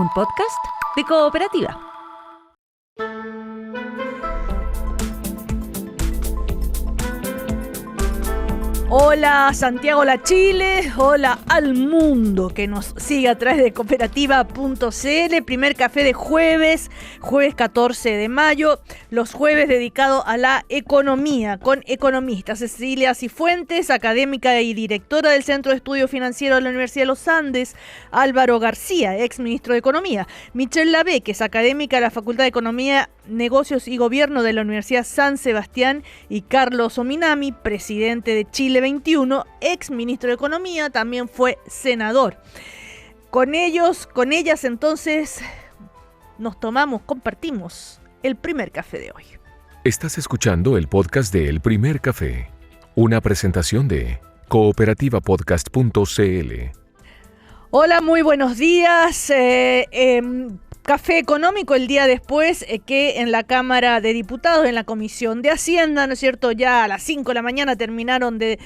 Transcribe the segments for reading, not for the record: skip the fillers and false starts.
un podcast de Cooperativa. Hola Santiago, hola Chile, hola al mundo que nos sigue a través de cooperativa.cl. Primer café de jueves 14 de mayo, los jueves dedicados a la economía, con economistas. Cecilia Cifuentes, académica y directora del Centro de Estudios Financieros de la Universidad de los Andes. Álvaro García, ex ministro de Economía. Michelle Lavé, que es académica de la Facultad de Economía, Negocios y Gobierno de la Universidad San Sebastián. Y Carlos Ominami, presidente de Chile 21, ex ministro de Economía, también fue senador. Con ellas entonces compartimos el primer café de hoy. Estás escuchando el podcast de El Primer Café, una presentación de cooperativapodcast.cl. Hola, muy buenos días. Café económico el día después que en la Cámara de Diputados, en la Comisión de Hacienda, ¿no es cierto? Ya a las 5 de la mañana terminaron de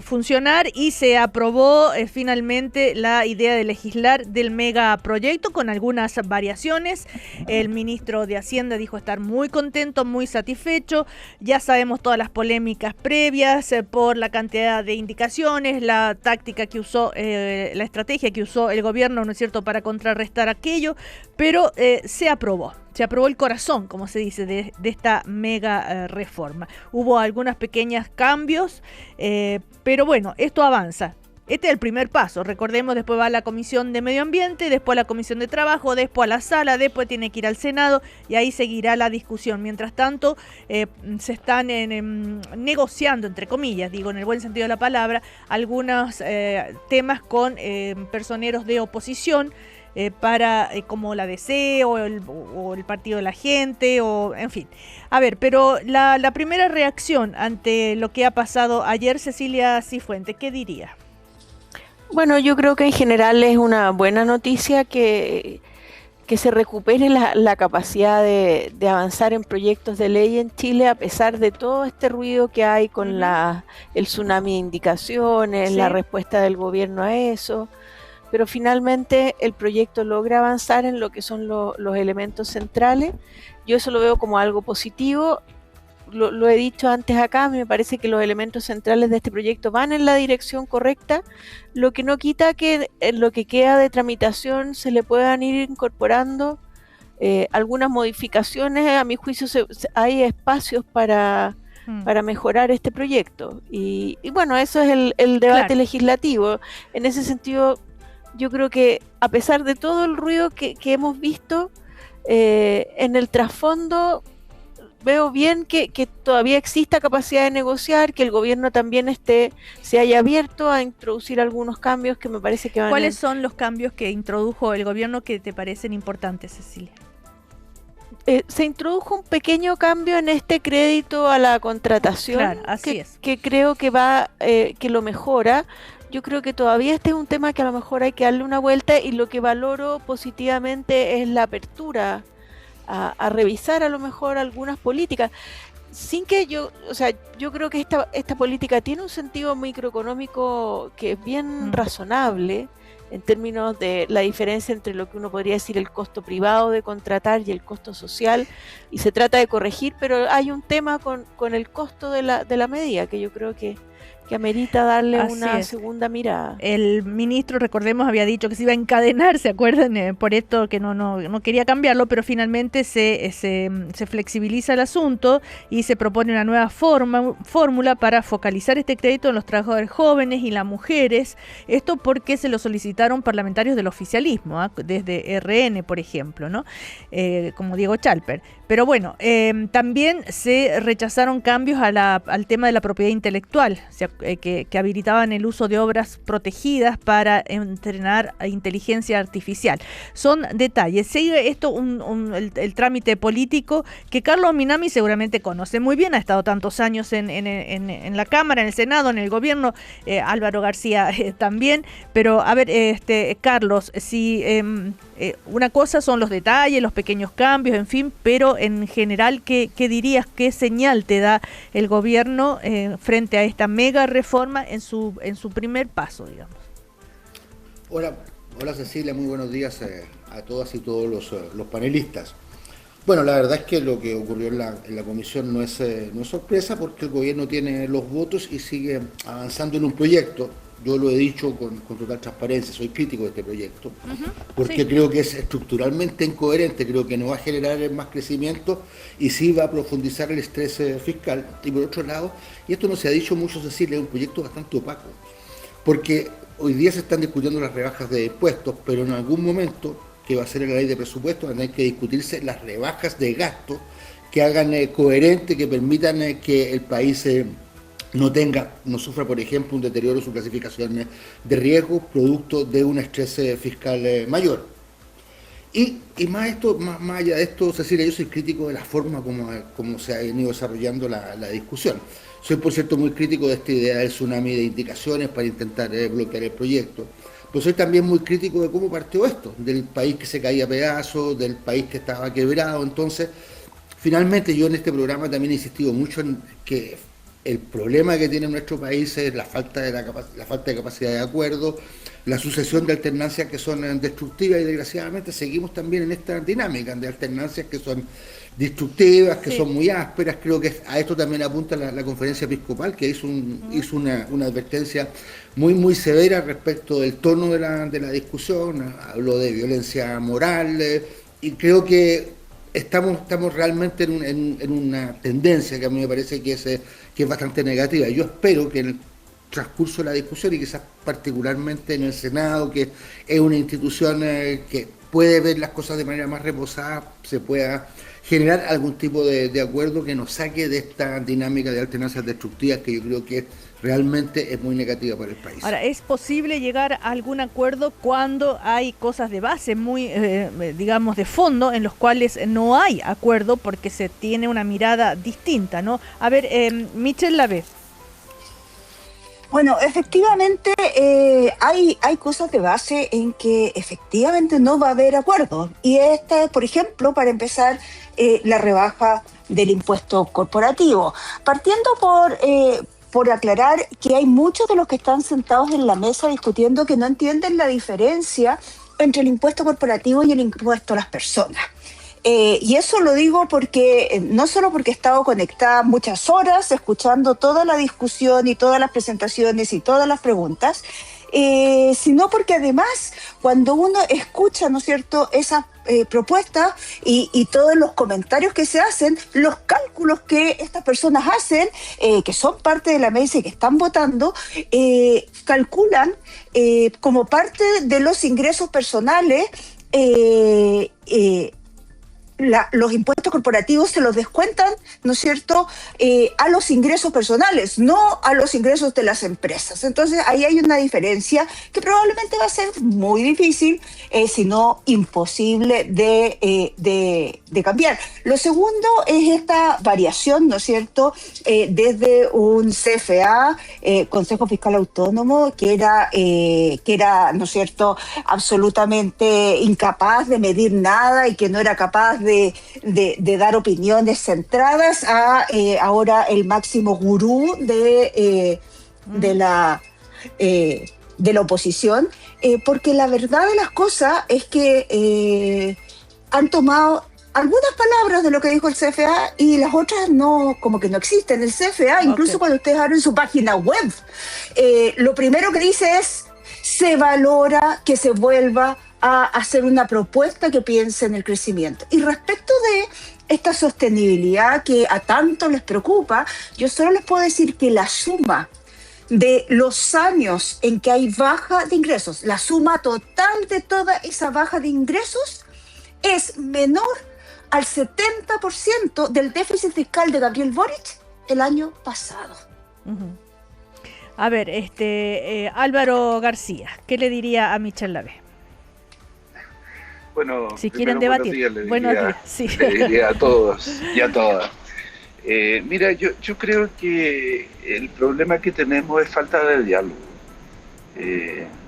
funcionar y se aprobó finalmente la idea de legislar del megaproyecto con algunas variaciones. El ministro de Hacienda dijo estar muy contento, muy satisfecho. Ya sabemos todas las polémicas previas por la cantidad de indicaciones, la táctica que usó, la estrategia que usó el gobierno, ¿no es cierto?, para contrarrestar aquello. Pero se aprobó el corazón, como se dice, de esta mega reforma. Hubo algunos pequeños cambios, pero bueno, esto avanza. Este es el primer paso, recordemos, después va a la Comisión de Medio Ambiente, después a la Comisión de Trabajo, después a la Sala, después tiene que ir al Senado y ahí seguirá la discusión. Mientras tanto, se están negociando, entre comillas, digo en el buen sentido de la palabra, algunos temas con personeros de oposición, como la DC o el Partido de la Gente, o en fin. A ver, pero la primera reacción ante lo que ha pasado ayer, Cecilia Cifuentes, ¿qué diría? Bueno, yo creo que en general es una buena noticia que se recupere la capacidad de avanzar en proyectos de ley en Chile, a pesar de todo este ruido que hay con el tsunami de indicaciones, ¿sí?, la respuesta del gobierno a eso. Pero finalmente el proyecto logra avanzar en lo que son los elementos centrales. Yo eso lo veo como algo positivo. Lo he dicho antes acá, me parece que los elementos centrales de este proyecto van en la dirección correcta, lo que no quita que en lo que queda de tramitación se le puedan ir incorporando algunas modificaciones. A mi juicio hay espacios para mejorar este proyecto. Y bueno, eso es el debate legislativo. En ese sentido, yo creo que a pesar de todo el ruido que hemos visto, en el trasfondo veo bien que todavía exista capacidad de negociar, que el gobierno también se haya abierto a introducir algunos cambios que me parece que van. ¿Cuáles son los cambios que introdujo el gobierno que te parecen importantes, Cecilia? Se introdujo un pequeño cambio en este crédito a la contratación, claro, así es, que creo que que lo mejora. Yo creo que todavía este es un tema que a lo mejor hay que darle una vuelta, y lo que valoro positivamente es la apertura a revisar a lo mejor algunas políticas, sin que yo creo que esta política tiene un sentido microeconómico que es bien razonable en términos de la diferencia entre lo que uno podría decir el costo privado de contratar y el costo social, y se trata de corregir, pero hay un tema con el costo de la medida que yo creo que amerita darle una segunda mirada. El ministro, recordemos, había dicho que se iba a encadenar, ¿se acuerdan? Por esto que no quería cambiarlo, pero finalmente se flexibiliza el asunto y se propone una nueva fórmula para focalizar este crédito en los trabajadores jóvenes y las mujeres. Esto porque se lo solicitaron parlamentarios del oficialismo, desde RN, por ejemplo, ¿no? Como Diego Chalper. Pero bueno, también se rechazaron cambios al tema de la propiedad intelectual, que habilitaban el uso de obras protegidas para entrenar a inteligencia artificial. Son detalles. Sigue esto el trámite político que Carlos Ominami seguramente conoce muy bien, ha estado tantos años en la Cámara, en el Senado, en el gobierno, Álvaro García también, pero a ver, Carlos, si una cosa son los detalles, los pequeños cambios, en fin, pero en general, ¿qué dirías, qué señal te da el gobierno frente a esta mega reforma en su primer paso, digamos? Ahora, Hola Cecilia, muy buenos días a todas y todos los panelistas. Bueno, la verdad es que lo que ocurrió en la comisión no es sorpresa, porque el gobierno tiene los votos y sigue avanzando en un proyecto. Yo lo he dicho con total transparencia, soy crítico de este proyecto, porque sí, creo que es estructuralmente incoherente, creo que no va a generar más crecimiento y sí va a profundizar el estrés fiscal. Y por otro lado, y esto no se ha dicho mucho, Cecilia, es un proyecto bastante opaco, porque hoy día se están discutiendo las rebajas de impuestos, pero en algún momento, que va a ser en la ley de presupuestos, van a tener que discutirse las rebajas de gasto que hagan coherente, que permitan que el país no sufra, por ejemplo, un deterioro de su clasificación de riesgo producto de un estrés fiscal mayor. Y más allá de esto, Cecilia, yo soy crítico de la forma como se ha ido desarrollando la discusión. Soy, por cierto, muy crítico de esta idea del tsunami de indicaciones para intentar bloquear el proyecto. Pero soy también muy crítico de cómo partió esto, del país que se caía a pedazos, del país que estaba quebrado. Entonces, finalmente yo en este programa también he insistido mucho en que el problema que tiene nuestro país es la falta de capacidad de acuerdo, la sucesión de alternancias que son destructivas, y desgraciadamente seguimos también en esta dinámica de alternancias que son destructivas, que son muy ásperas. Creo que a esto también apunta la conferencia episcopal, que hizo una advertencia muy severa respecto del tono de la discusión, habló de violencia moral, y creo que estamos realmente en una tendencia que a mí me parece que es bastante negativa. Yo espero que en el transcurso de la discusión, y quizás particularmente en el Senado, que es una institución que puede ver las cosas de manera más reposada, se pueda generar algún tipo de acuerdo que nos saque de esta dinámica de alternancias destructivas que yo creo que realmente es muy negativa para el país. Ahora, ¿es posible llegar a algún acuerdo cuando hay cosas de base, muy, digamos, de fondo, en los cuales no hay acuerdo porque se tiene una mirada distinta, ¿no? A ver, Michelle Lave. Bueno, efectivamente hay cosas de base en que efectivamente no va a haber acuerdo. Y esta es, por ejemplo, para empezar, la rebaja del impuesto corporativo. Partiendo por aclarar que hay muchos de los que están sentados en la mesa discutiendo que no entienden la diferencia entre el impuesto corporativo y el impuesto a las personas. Y eso lo digo porque no solo porque he estado conectada muchas horas escuchando toda la discusión y todas las presentaciones y todas las preguntas, sino porque además cuando uno escucha, ¿no es cierto?, esas propuestas y todos los comentarios que se hacen, los cálculos que estas personas hacen, que son parte de la mesa y que están votando, calculan como parte de los ingresos personales los impuestos corporativos se los descuentan, ¿no es cierto?, a los ingresos personales, no a los ingresos de las empresas. Entonces ahí hay una diferencia que probablemente va a ser muy difícil, si no imposible de cambiar. Lo segundo es esta variación, ¿no es cierto?, desde un CFA, Consejo Fiscal Autónomo, que era, ¿no es cierto?, absolutamente incapaz de medir nada y que no era capaz de dar opiniones centradas, a ahora el máximo gurú de la oposición, porque la verdad de las cosas es que han tomado algunas palabras de lo que dijo el CFA y las otras no, como que no existen. El CFA, incluso cuando ustedes abren su página web, lo primero que dice es: se valora que se vuelva a hacer una propuesta que piense en el crecimiento. Y respecto de esta sostenibilidad que a tanto les preocupa, yo solo les puedo decir que la suma de los años en que hay baja de ingresos, la suma total de toda esa baja de ingresos es menor al 70% del déficit fiscal de Gabriel Boric el año pasado. Uh-huh. A ver, Álvaro García, ¿qué le diría a Michelle Lave? Bueno, si quieren debatir, buenos días, sí. Le diría a todos y a todas. Mira, yo creo que el problema que tenemos es falta de diálogo.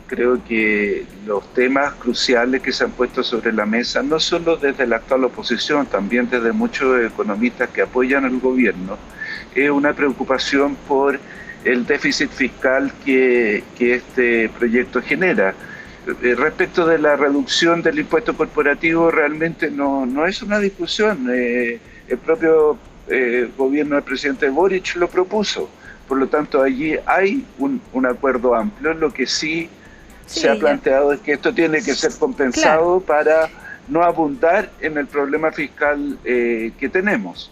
Creo que los temas cruciales que se han puesto sobre la mesa, no solo desde la actual oposición, también desde muchos economistas que apoyan al gobierno, es una preocupación por el déficit fiscal que este proyecto genera. Respecto de la reducción del impuesto corporativo, realmente no es una discusión. El propio gobierno del presidente Boric lo propuso. Por lo tanto, allí hay un acuerdo amplio. Lo que sí se ha planteado es que esto tiene que ser compensado para no abundar en el problema fiscal que tenemos.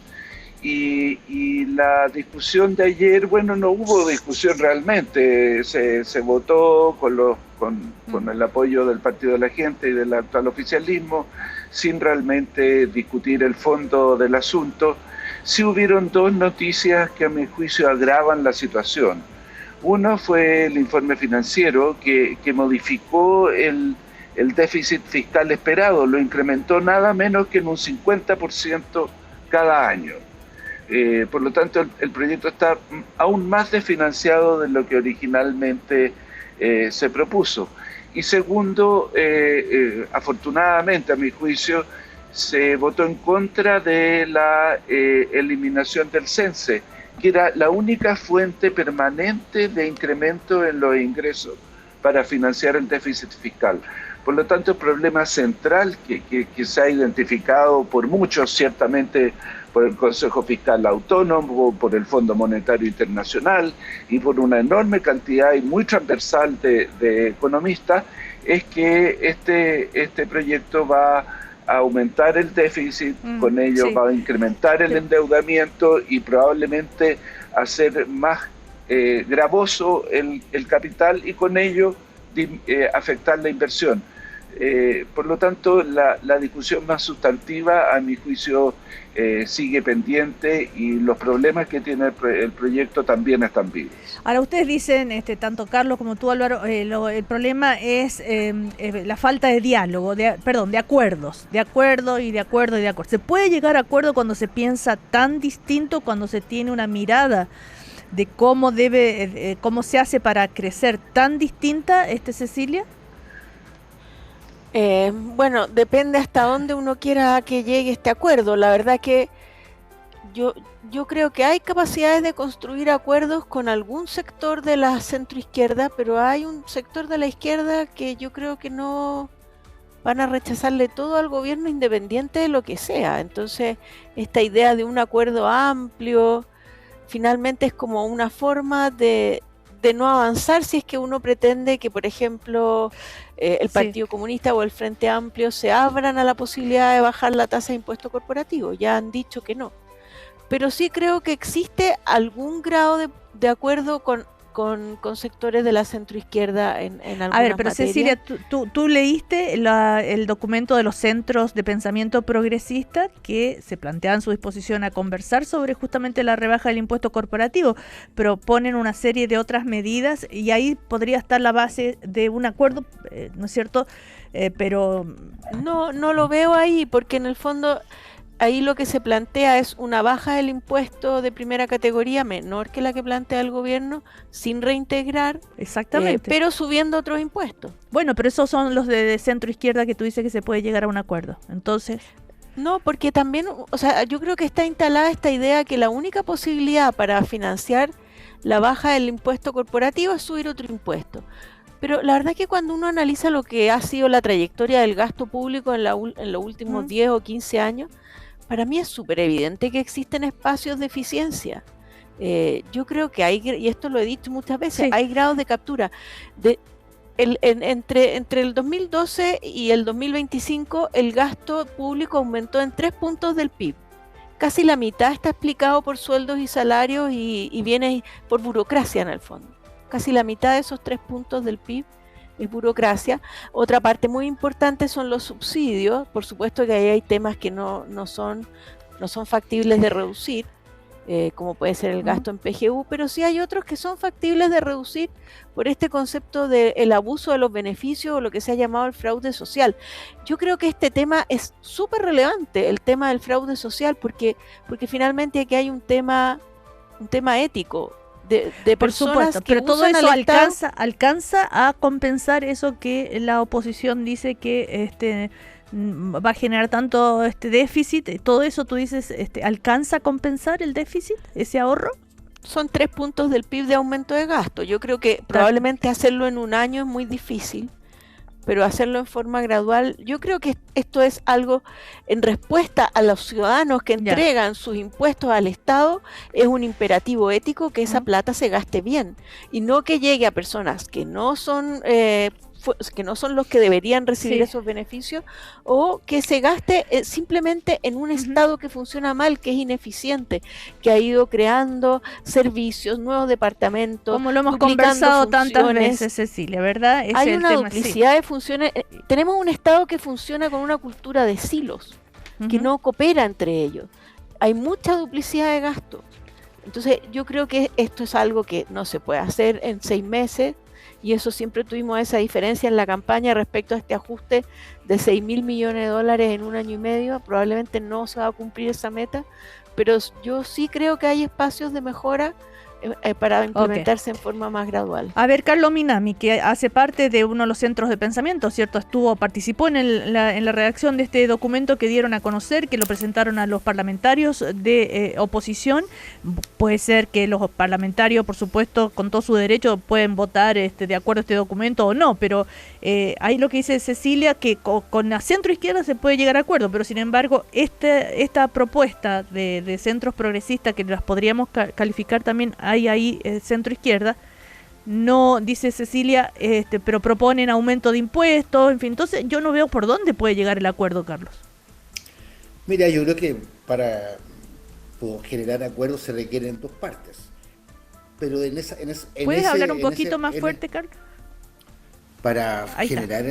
Y la discusión de ayer, bueno, no hubo discusión realmente, se votó con el apoyo del Partido de la Gente y del actual oficialismo, sin realmente discutir el fondo del asunto. Sí hubieron dos noticias que a mi juicio agravan la situación. Uno fue el informe financiero que modificó el déficit fiscal esperado, lo incrementó nada menos que en un 50% cada año. Por lo tanto, el proyecto está aún más desfinanciado de lo que originalmente se propuso. Y segundo, afortunadamente, a mi juicio, se votó en contra de la eliminación del CENSE, que era la única fuente permanente de incremento en los ingresos para financiar el déficit fiscal. Por lo tanto, el problema central que se ha identificado por muchos, ciertamente por el Consejo Fiscal Autónomo, por el Fondo Monetario Internacional y por una enorme cantidad y muy transversal de economistas, es que este proyecto va a aumentar el déficit, con ello va a incrementar el endeudamiento y probablemente hacer más gravoso el capital y con ello afectar la inversión. Por lo tanto, la discusión más sustantiva, a mi juicio, sigue pendiente y los problemas que tiene el proyecto también están vivos. Ahora, ustedes dicen, tanto Carlos como tú, Álvaro, el problema es la falta de diálogo, de acuerdos, de acuerdo. ¿Se puede llegar a acuerdo cuando se piensa tan distinto, cuando se tiene una mirada de cómo se hace para crecer tan distinta, Cecilia? Bueno, depende hasta dónde uno quiera que llegue este acuerdo. La verdad que yo creo que hay capacidades de construir acuerdos con algún sector de la centroizquierda, pero hay un sector de la izquierda que yo creo que no van a rechazarle todo al gobierno independiente de lo que sea. Entonces, esta idea de un acuerdo amplio finalmente es como una forma de no avanzar si es que uno pretende que, por ejemplo, el Partido Comunista o el Frente Amplio se abran a la posibilidad de bajar la tasa de impuesto corporativo. Ya han dicho que no. Pero sí creo que existe algún grado de acuerdo con sectores de la centroizquierda en algunas A ver, pero materias. Cecilia, tú leíste el documento de los centros de pensamiento progresista que se planteaban su disposición a conversar sobre justamente la rebaja del impuesto corporativo, pero ponen una serie de otras medidas y ahí podría estar la base de un acuerdo, ¿no es cierto? Pero no lo veo ahí, porque en el fondo ahí lo que se plantea es una baja del impuesto de primera categoría menor que la que plantea el gobierno, sin reintegrar, exactamente, pero subiendo otros impuestos. Bueno, pero esos son los de centro izquierda que tú dices que se puede llegar a un acuerdo. Entonces, no, porque también, o sea, yo creo que está instalada esta idea que la única posibilidad para financiar la baja del impuesto corporativo es subir otro impuesto. Pero la verdad es que cuando uno analiza lo que ha sido la trayectoria del gasto público en los últimos 10 o 15 años, para mí es súper evidente que existen espacios de eficiencia. Yo creo que hay, y esto lo he dicho muchas veces, hay grados de captura. Entre el 2012 y el 2025, el gasto público aumentó en 3 puntos del PIB. Casi la mitad está explicado por sueldos y salarios y viene por burocracia en el fondo. Casi la mitad de esos 3 puntos del PIB es burocracia. Otra parte muy importante son los subsidios. Por supuesto que ahí hay temas que no son factibles de reducir, como puede ser el gasto en PGU, pero sí hay otros que son factibles de reducir por este concepto del abuso de los beneficios o lo que se ha llamado el fraude social. Yo creo que este tema es súper relevante, el tema del fraude social, porque finalmente aquí hay un tema ético. De por personas supuesto, que pero todo eso Estado, alcanza a compensar eso que la oposición dice que va a generar tanto déficit. Todo eso tú dices, ¿alcanza a compensar el déficit, ese ahorro? Son 3 puntos del PIB de aumento de gasto. Yo creo que probablemente hacerlo en un año es muy difícil, pero hacerlo en forma gradual. Yo creo que esto es algo en respuesta a los ciudadanos que entregan sus impuestos al Estado, es un imperativo ético que esa plata se gaste bien y no que llegue a personas que no son los que deberían recibir esos beneficios, o que se gaste simplemente en un Estado que funciona mal, que es ineficiente, que ha ido creando servicios, nuevos departamentos, como lo hemos conversado tantas veces, Cecilia, ¿verdad? Hay una duplicidad de funciones. Tenemos un Estado que funciona con una cultura de silos, que no coopera entre ellos. Hay mucha duplicidad de gasto. Entonces yo creo que esto es algo que no se puede hacer en 6 meses, y eso siempre tuvimos esa diferencia en la campaña respecto a este ajuste de 6.000 millones de dólares en 1 año y medio. Probablemente no se va a cumplir esa meta, pero yo sí creo que hay espacios de mejora para implementarse en forma más gradual. A ver, Carlos Minami, que hace parte de uno de los centros de pensamiento, ¿cierto? Participó en la redacción de este documento que dieron a conocer, que lo presentaron a los parlamentarios de oposición. Puede ser que los parlamentarios, por supuesto, con todo su derecho, pueden votar de acuerdo a este documento o no, pero ahí lo que dice Cecilia, que con la centro izquierda se puede llegar a acuerdo, pero sin embargo, esta propuesta de centros progresistas, que las podríamos calificar también ahí centro izquierda, no, dice Cecilia, pero proponen aumento de impuestos, en fin, entonces yo no veo por dónde puede llegar el acuerdo, Carlos. Mira, yo creo que para generar acuerdos se requieren 2 partes, pero ¿puedes hablar un poquito más fuerte, Carlos? Para generar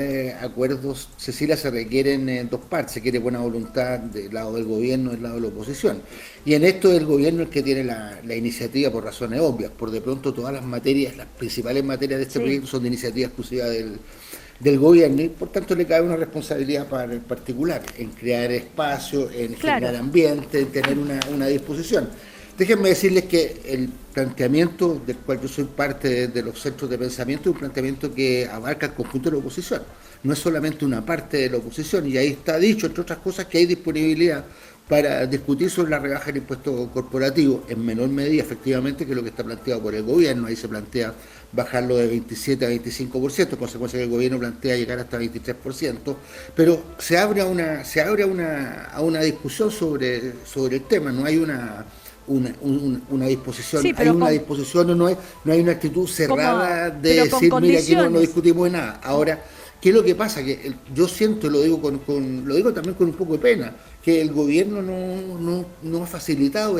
acuerdos, Cecilia, se requieren 2 partes. Se quiere buena voluntad del lado del gobierno y del lado de la oposición. Y en esto el gobierno es el que tiene la iniciativa por razones obvias. Por de pronto todas las materias, las principales materias de este proyecto son de iniciativa exclusiva del gobierno, y por tanto le cabe una responsabilidad particular en crear espacio, en generar ambiente, en tener una disposición. Déjenme decirles que el planteamiento del cual yo soy parte de los centros de pensamiento es un planteamiento que abarca el conjunto de la oposición. No es solamente una parte de la oposición, y ahí está dicho, entre otras cosas, que hay disponibilidad para discutir sobre la rebaja del impuesto corporativo, en menor medida, efectivamente, que lo que está planteado por el gobierno. Ahí se plantea bajarlo de 27 a 25%, consecuencia que el gobierno plantea llegar hasta 23%, pero se abre a una discusión sobre el tema. No hay una disposición, hay una disposición, no hay una actitud cerrada de decir, mira, aquí no discutimos de nada. Ahora, ¿qué es lo que pasa? Que yo siento, lo digo también con un poco de pena, que el gobierno no ha facilitado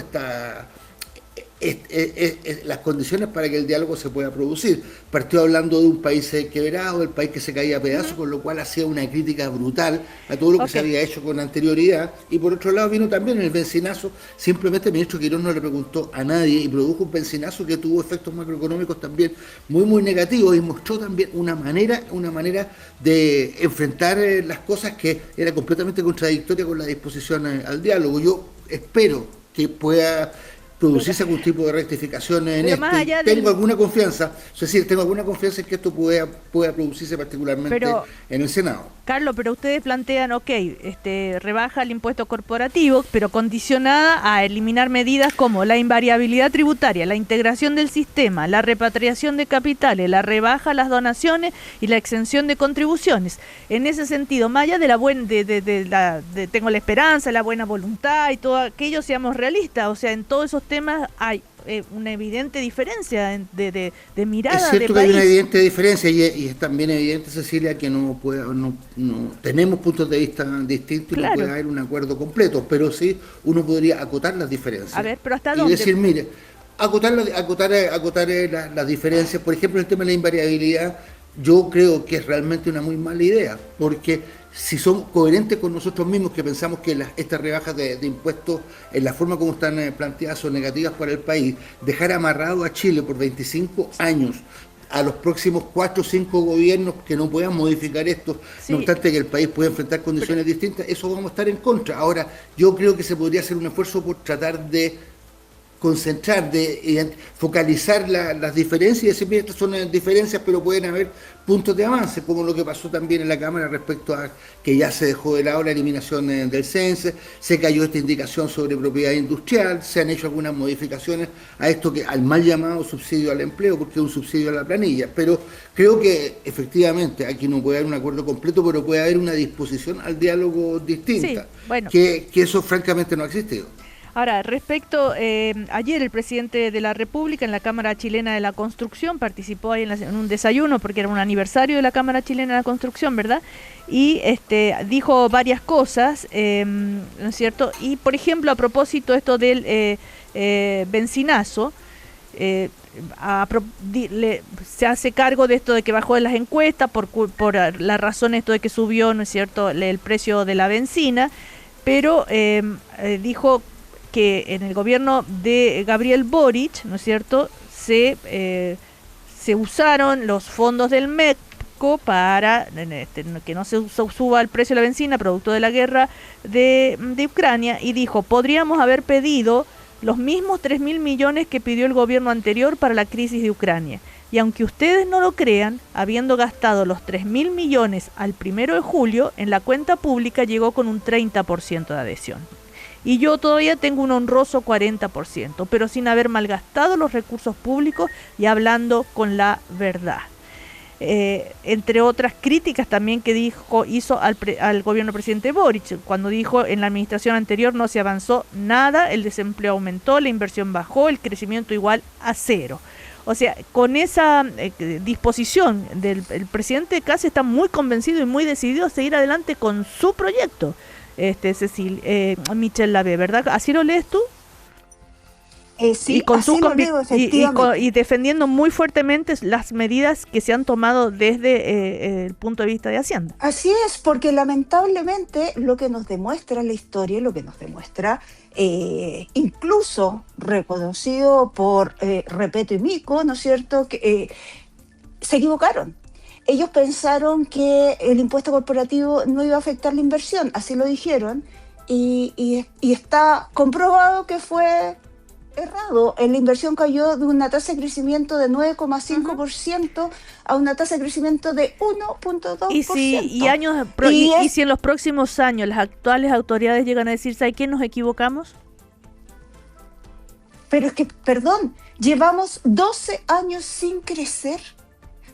las condiciones para que el diálogo se pueda producir. Partió hablando de un país quebrado, el país que se caía a pedazos, con lo cual hacía una crítica brutal a todo lo que se había hecho con anterioridad, y por otro lado vino también el bencinazo. Simplemente el ministro Quirós no le preguntó a nadie y produjo un bencinazo que tuvo efectos macroeconómicos también muy muy negativos, y mostró también una manera de enfrentar las cosas que era completamente contradictoria con la disposición al diálogo. Yo espero que pueda producirse algún tipo de rectificación en esto. Tengo alguna confianza, es decir, en que esto pueda producirse particularmente en el Senado. Carlos, pero ustedes plantean, rebaja el impuesto corporativo, pero condicionada a eliminar medidas como la invariabilidad tributaria, la integración del sistema, la repatriación de capitales, la rebaja a las donaciones y la exención de contribuciones. En ese sentido, más allá de tengo la esperanza, la buena voluntad y todo aquello, seamos realistas, o sea, en todos esos temas hay una evidente diferencia de mirada de país. Es cierto que hay una evidente diferencia, y es también evidente, Cecilia, que no tenemos puntos de vista distintos, y no puede haber un acuerdo completo, pero sí uno podría acotar las diferencias. A ver, pero ¿hasta dónde? Y decir, mire, acotar las diferencias. Por ejemplo, el tema de la invariabilidad, yo creo que es realmente una muy mala idea, porque si son coherentes con nosotros mismos, que pensamos que estas rebajas de impuestos, en la forma como están planteadas, son negativas para el país, dejar amarrado a Chile por 25 años a los próximos 4 o 5 gobiernos que no puedan modificar esto, no obstante que el país pueda enfrentar condiciones distintas, eso vamos a estar en contra. Ahora, yo creo que se podría hacer un esfuerzo por tratar de concentrar, de focalizar las diferencias y decir, mira, estas son diferencias, pero pueden haber puntos de avance, como lo que pasó también en la Cámara respecto a que ya se dejó de lado la eliminación del CENSE, se cayó esta indicación sobre propiedad industrial, se han hecho algunas modificaciones a esto al mal llamado subsidio al empleo, porque es un subsidio a la planilla, pero creo que efectivamente aquí no puede haber un acuerdo completo, pero puede haber una disposición al diálogo distinta, Sí, bueno. que eso francamente no ha existido. Ahora, respecto, ayer el presidente de la República en la Cámara Chilena de la Construcción participó ahí en un desayuno porque era un aniversario de la Cámara Chilena de la Construcción, ¿verdad? Y dijo varias cosas, ¿no es cierto? Y, por ejemplo, a propósito esto del benzinazo, se hace cargo de esto de que bajó de las encuestas por la razón esto de que subió, ¿no es cierto?, el precio de la benzina, pero dijo que en el gobierno de Gabriel Boric, ¿no es cierto?, se usaron los fondos del MEPCO para que no se suba el precio de la benzina producto de la guerra de Ucrania, y dijo, podríamos haber pedido los mismos 3.000 millones que pidió el gobierno anterior para la crisis de Ucrania. Y aunque ustedes no lo crean, habiendo gastado los 3.000 millones al 1 de julio, en la cuenta pública llegó con un 30% de adhesión. Y yo todavía tengo un honroso 40%, pero sin haber malgastado los recursos públicos y hablando con la verdad. Entre otras críticas también que hizo al gobierno del presidente Boric, cuando dijo en la administración anterior no se avanzó nada, el desempleo aumentó, la inversión bajó, el crecimiento igual a cero. O sea, con esa disposición del presidente Kast está muy convencido y muy decidido a seguir adelante con su proyecto. Michelle Lavé, ¿verdad? ¿Así lo lees tú? Sí, y con así lo leo, efectivamente. Y defendiendo muy fuertemente las medidas que se han tomado desde el punto de vista de Hacienda. Así es, porque lamentablemente lo que nos demuestra la historia, lo que nos demuestra, incluso reconocido por Repetto y Mico, ¿no es cierto?, que se equivocaron. Ellos pensaron que el impuesto corporativo no iba a afectar la inversión, así lo dijeron, y está comprobado que fue errado. La inversión cayó de una tasa de crecimiento de 9,5% a una tasa de crecimiento de 1,2%. Y si en los próximos años las actuales autoridades llegan a decir, ¿sabe qué? ¿Nos equivocamos? Pero es que, perdón, llevamos 12 años sin crecer.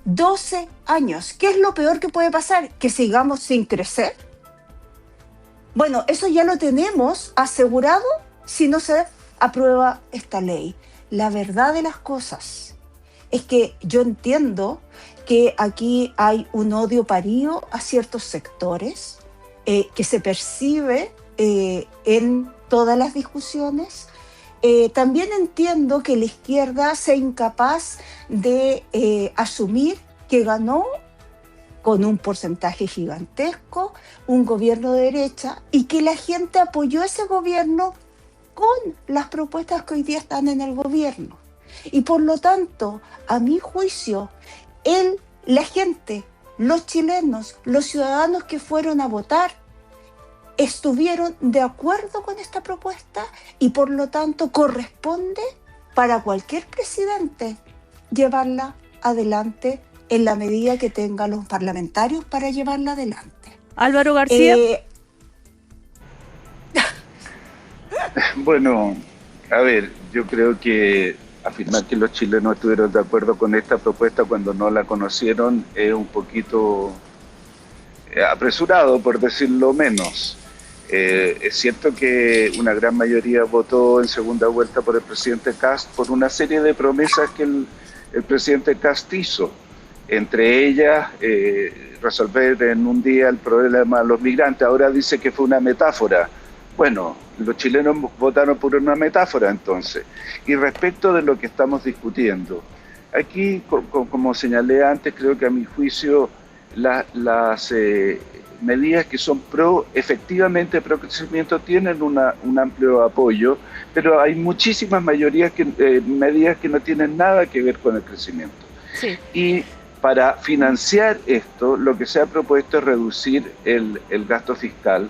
12 años. ¿Qué es lo peor que puede pasar? ¿Que sigamos sin crecer? Bueno, eso ya lo tenemos asegurado si no se aprueba esta ley. La verdad de las cosas es que yo entiendo que aquí hay un odio parío a ciertos sectores que se percibe en todas las discusiones. También entiendo que la izquierda sea incapaz de asumir que ganó con un porcentaje gigantesco un gobierno de derecha y que la gente apoyó ese gobierno con las propuestas que hoy día están en el gobierno. Y por lo tanto, a mi juicio, la gente, los chilenos, los ciudadanos que fueron a votar, estuvieron de acuerdo con esta propuesta y por lo tanto corresponde para cualquier presidente llevarla adelante en la medida que tenga los parlamentarios para llevarla adelante. Álvaro García. Bueno, a ver, yo creo que afirmar que los chilenos estuvieron de acuerdo con esta propuesta cuando no la conocieron es un poquito apresurado, por decirlo menos. Es cierto que una gran mayoría votó en segunda vuelta por el presidente Kast por una serie de promesas que el presidente Kast hizo, entre ellas resolver en un día el problema de los migrantes. Ahora dice que fue una metáfora. Bueno, los chilenos votaron por una metáfora entonces. Y respecto de lo que estamos discutiendo, aquí, como señalé antes, creo que a mi juicio las medidas que son efectivamente pro crecimiento tienen un amplio apoyo, pero hay muchísimas medidas que no tienen nada que ver con el crecimiento. Sí. Y para financiar esto, lo que se ha propuesto es reducir el gasto fiscal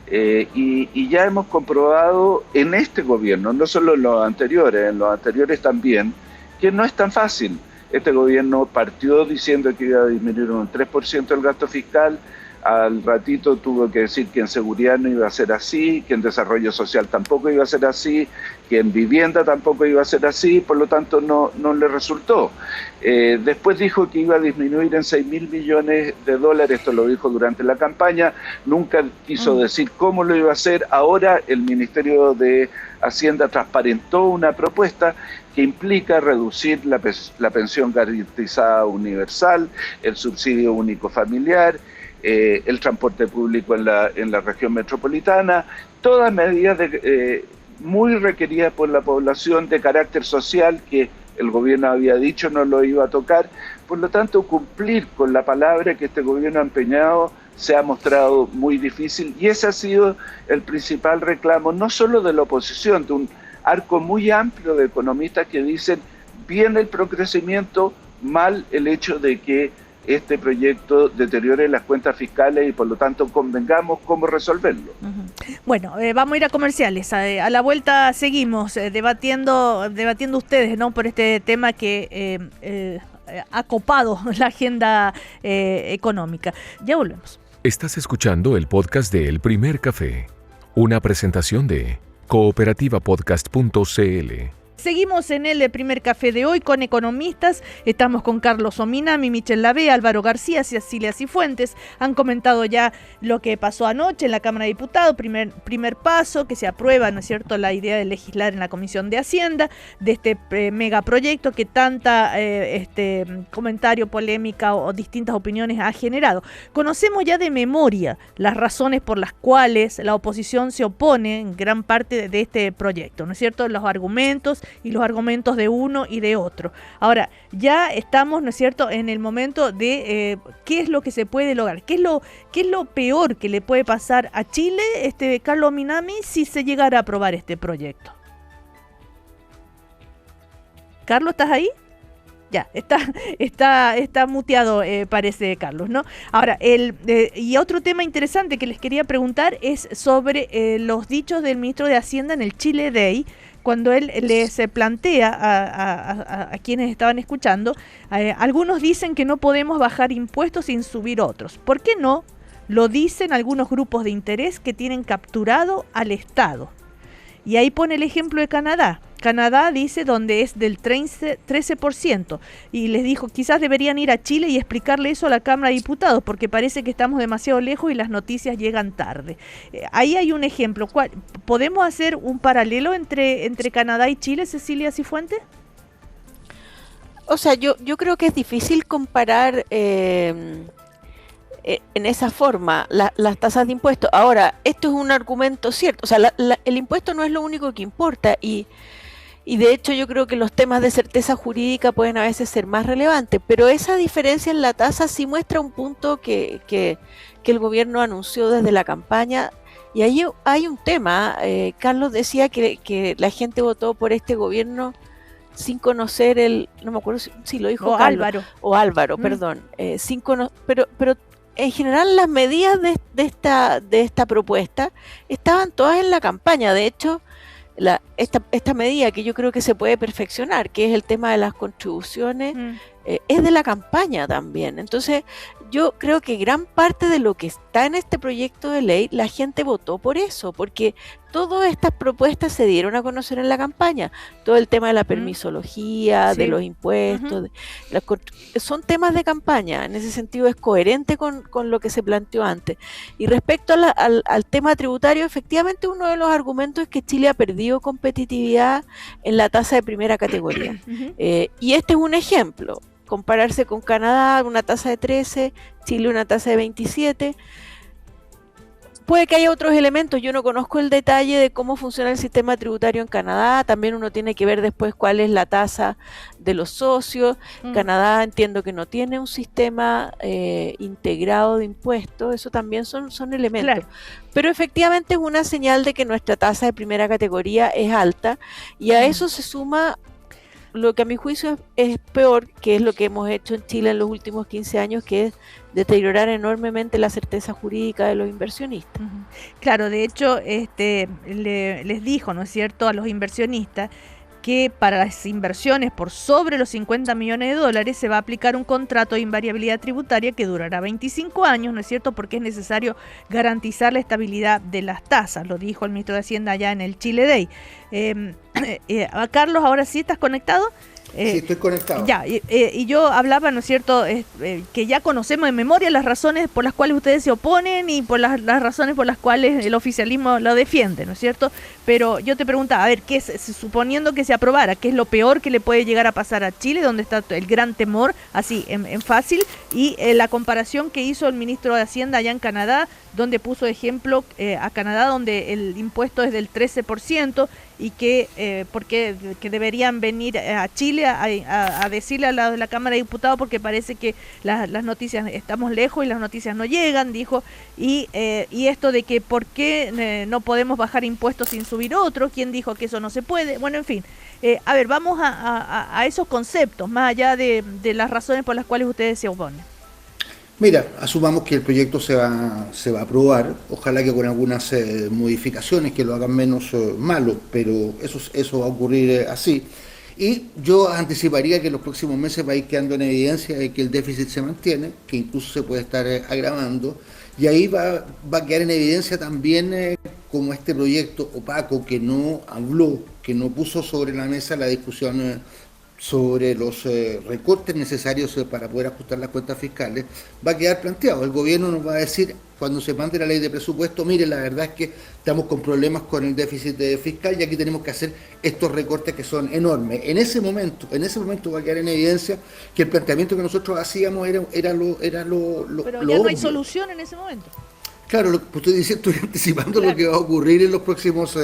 Y ya hemos comprobado en este gobierno, no solo en los anteriores también, que no es tan fácil. Este gobierno partió diciendo que iba a disminuir un 3% el gasto fiscal, al ratito tuvo que decir que en seguridad no iba a ser así, que en desarrollo social tampoco iba a ser así, que en vivienda tampoco iba a ser así, por lo tanto no le resultó. Después dijo que iba a disminuir en 6.000 millones de dólares, esto lo dijo durante la campaña, nunca quiso decir cómo lo iba a hacer. Ahora el Ministerio de Hacienda transparentó una propuesta que implica reducir la pensión garantizada universal, el subsidio único familiar, el transporte público en la región metropolitana, todas medidas muy requeridas por la población de carácter social que el gobierno había dicho no lo iba a tocar. Por lo tanto, cumplir con la palabra que este gobierno ha empeñado se ha mostrado muy difícil, y ese ha sido el principal reclamo, no solo de la oposición, de un arco muy amplio de economistas que dicen bien el procrecimiento, mal el hecho de que este proyecto deteriore las cuentas fiscales y por lo tanto convengamos cómo resolverlo. Bueno, vamos a ir a comerciales. A la vuelta seguimos debatiendo ustedes, ¿no?, por este tema que ha copado la agenda económica. Ya volvemos. Estás escuchando el podcast de El Primer Café, una presentación de cooperativapodcast.cl. Seguimos en el Primer Café de hoy con economistas. Estamos con Carlos Ominami, Michel Lavé, Álvaro García, Cecilia Cifuentes. Han comentado ya lo que pasó anoche en la Cámara de Diputados, primer paso, que se aprueba, ¿no es cierto?, la idea de legislar en la Comisión de Hacienda de este megaproyecto que tanta comentario, polémica o distintas opiniones ha generado. Conocemos ya de memoria las razones por las cuales la oposición se opone en gran parte de este proyecto, ¿no es cierto?, los argumentos y los argumentos de uno y de otro. Ahora, ya estamos, ¿no es cierto?, en el momento de qué es lo que se puede lograr, qué es lo peor que le puede pasar a Chile, Carlos Ominami, si se llegara a aprobar este proyecto. Carlos, ¿estás ahí? Ya, está muteado, parece, Carlos, ¿no? Ahora, y otro tema interesante que les quería preguntar es sobre los dichos del ministro de Hacienda en el Chile Day, cuando él les plantea a quienes estaban escuchando, algunos dicen que no podemos bajar impuestos sin subir otros. ¿Por qué no? Lo dicen algunos grupos de interés que tienen capturado al Estado. Y ahí pone el ejemplo de Canadá. Canadá dice donde es del 13%. Y les dijo, quizás deberían ir a Chile y explicarle eso a la Cámara de Diputados, porque parece que estamos demasiado lejos y las noticias llegan tarde. Ahí hay un ejemplo. ¿Podemos hacer un paralelo entre Canadá y Chile, Cecilia Cifuentes? O sea, yo creo que es difícil comparar en esa forma las tasas de impuestos. Ahora, esto es un argumento cierto, o sea, el impuesto no es lo único que importa, y de hecho yo creo que los temas de certeza jurídica pueden a veces ser más relevantes, pero esa diferencia en la tasa sí muestra un punto que el gobierno anunció desde la campaña, y ahí hay un tema. Carlos decía que la gente votó por este gobierno sin conocer no me acuerdo si lo dijo Carlos, Álvaro, perdón, pero en general las medidas de esta propuesta estaban todas en la campaña. De hecho, esta medida que yo creo que se puede perfeccionar, que es el tema de las contribuciones, es de la campaña también. Entonces, yo creo que gran parte de lo que está en este proyecto de ley, la gente votó por eso, porque todas estas propuestas se dieron a conocer en la campaña. Todo el tema de la permisología, de los impuestos, son temas de campaña. En ese sentido es coherente con lo que se planteó antes. Y respecto al tema tributario, efectivamente uno de los argumentos es que Chile ha perdido competitividad en la tasa de primera categoría. Y este es un ejemplo. Compararse con Canadá, una tasa de 13, Chile una tasa de 27. Puede que haya otros elementos, yo no conozco el detalle de cómo funciona el sistema tributario en Canadá, también uno tiene que ver después cuál es la tasa de los socios. Canadá entiendo que no tiene un sistema integrado de impuestos, eso también son elementos. Claro. Pero efectivamente es una señal de que nuestra tasa de primera categoría es alta, y a eso se suma lo que a mi juicio es peor, que es lo que hemos hecho en Chile en los últimos 15 años, que es deteriorar enormemente la certeza jurídica de los inversionistas. Claro, de hecho, les dijo, ¿no es cierto?, a los inversionistas que para las inversiones por sobre los 50 millones de dólares se va a aplicar un contrato de invariabilidad tributaria que durará 25 años, ¿no es cierto?, porque es necesario garantizar la estabilidad de las tasas, lo dijo el ministro de Hacienda allá en el Chile Day. Carlos, ahora sí estás conectado. Sí, estoy conectado. Ya, y yo hablaba, ¿no es cierto?, que ya conocemos de memoria las razones por las cuales ustedes se oponen y por las razones por las cuales el oficialismo lo defiende, ¿no es cierto? Pero yo te preguntaba, a ver, suponiendo que se aprobara, ¿qué es lo peor que le puede llegar a pasar a Chile, donde está el gran temor, así, en fácil? Y la comparación que hizo el ministro de Hacienda allá en Canadá, donde puso ejemplo a Canadá, donde el impuesto es del 13%, y que deberían venir a Chile a decirle a la Cámara de Diputados, porque parece que las noticias, estamos lejos y las noticias no llegan, dijo, y esto de que por qué no podemos bajar impuestos sin subir otros, ¿quién dijo que eso no se puede? Bueno, en fin, a ver, vamos a esos conceptos, más allá de las razones por las cuales ustedes se oponen. Mira, asumamos que el proyecto se va a aprobar, ojalá que con algunas modificaciones que lo hagan menos malo, pero eso va a ocurrir así. Y yo anticiparía que en los próximos meses va a ir quedando en evidencia de que el déficit se mantiene, que incluso se puede estar agravando, y ahí va a quedar en evidencia también como este proyecto opaco que no habló, que no puso sobre la mesa la discusión sobre los recortes necesarios para poder ajustar las cuentas fiscales, va a quedar planteado. El gobierno nos va a decir, cuando se mande la ley de presupuesto, mire, la verdad es que estamos con problemas con el déficit fiscal y aquí tenemos que hacer estos recortes que son enormes. En ese momento va a quedar en evidencia que el planteamiento que nosotros hacíamos era lo Pero ya obvio. no hay solución en ese momento. Claro, lo que usted dice, estoy anticipando lo que va a ocurrir en los próximos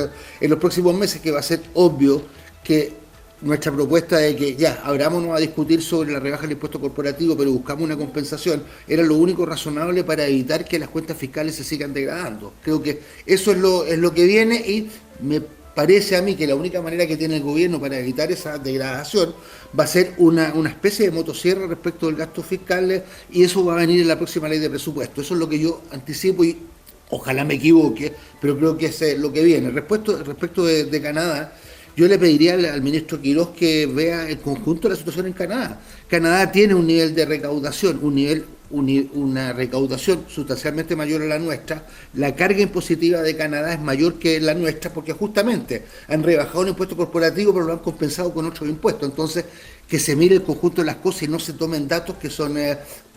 meses, que va a ser obvio que nuestra propuesta de que ya, abrámonos a discutir sobre la rebaja del impuesto corporativo, pero buscamos una compensación, era lo único razonable para evitar que las cuentas fiscales se sigan degradando. Creo que eso es lo que viene, y me parece a mí que la única manera que tiene el gobierno para evitar esa degradación va a ser una especie de motosierra respecto del gasto fiscal, y eso va a venir en la próxima ley de presupuesto. Eso es lo que yo anticipo y ojalá me equivoque, pero creo que es lo que viene. Respecto de Canadá, yo le pediría al ministro Quirós que vea el conjunto de la situación en Canadá. Canadá tiene un nivel de recaudación, una recaudación sustancialmente mayor a la nuestra. La carga impositiva de Canadá es mayor que la nuestra porque justamente han rebajado el impuesto corporativo, pero lo han compensado con otros impuestos. Entonces, que se mire el conjunto de las cosas y no se tomen datos que son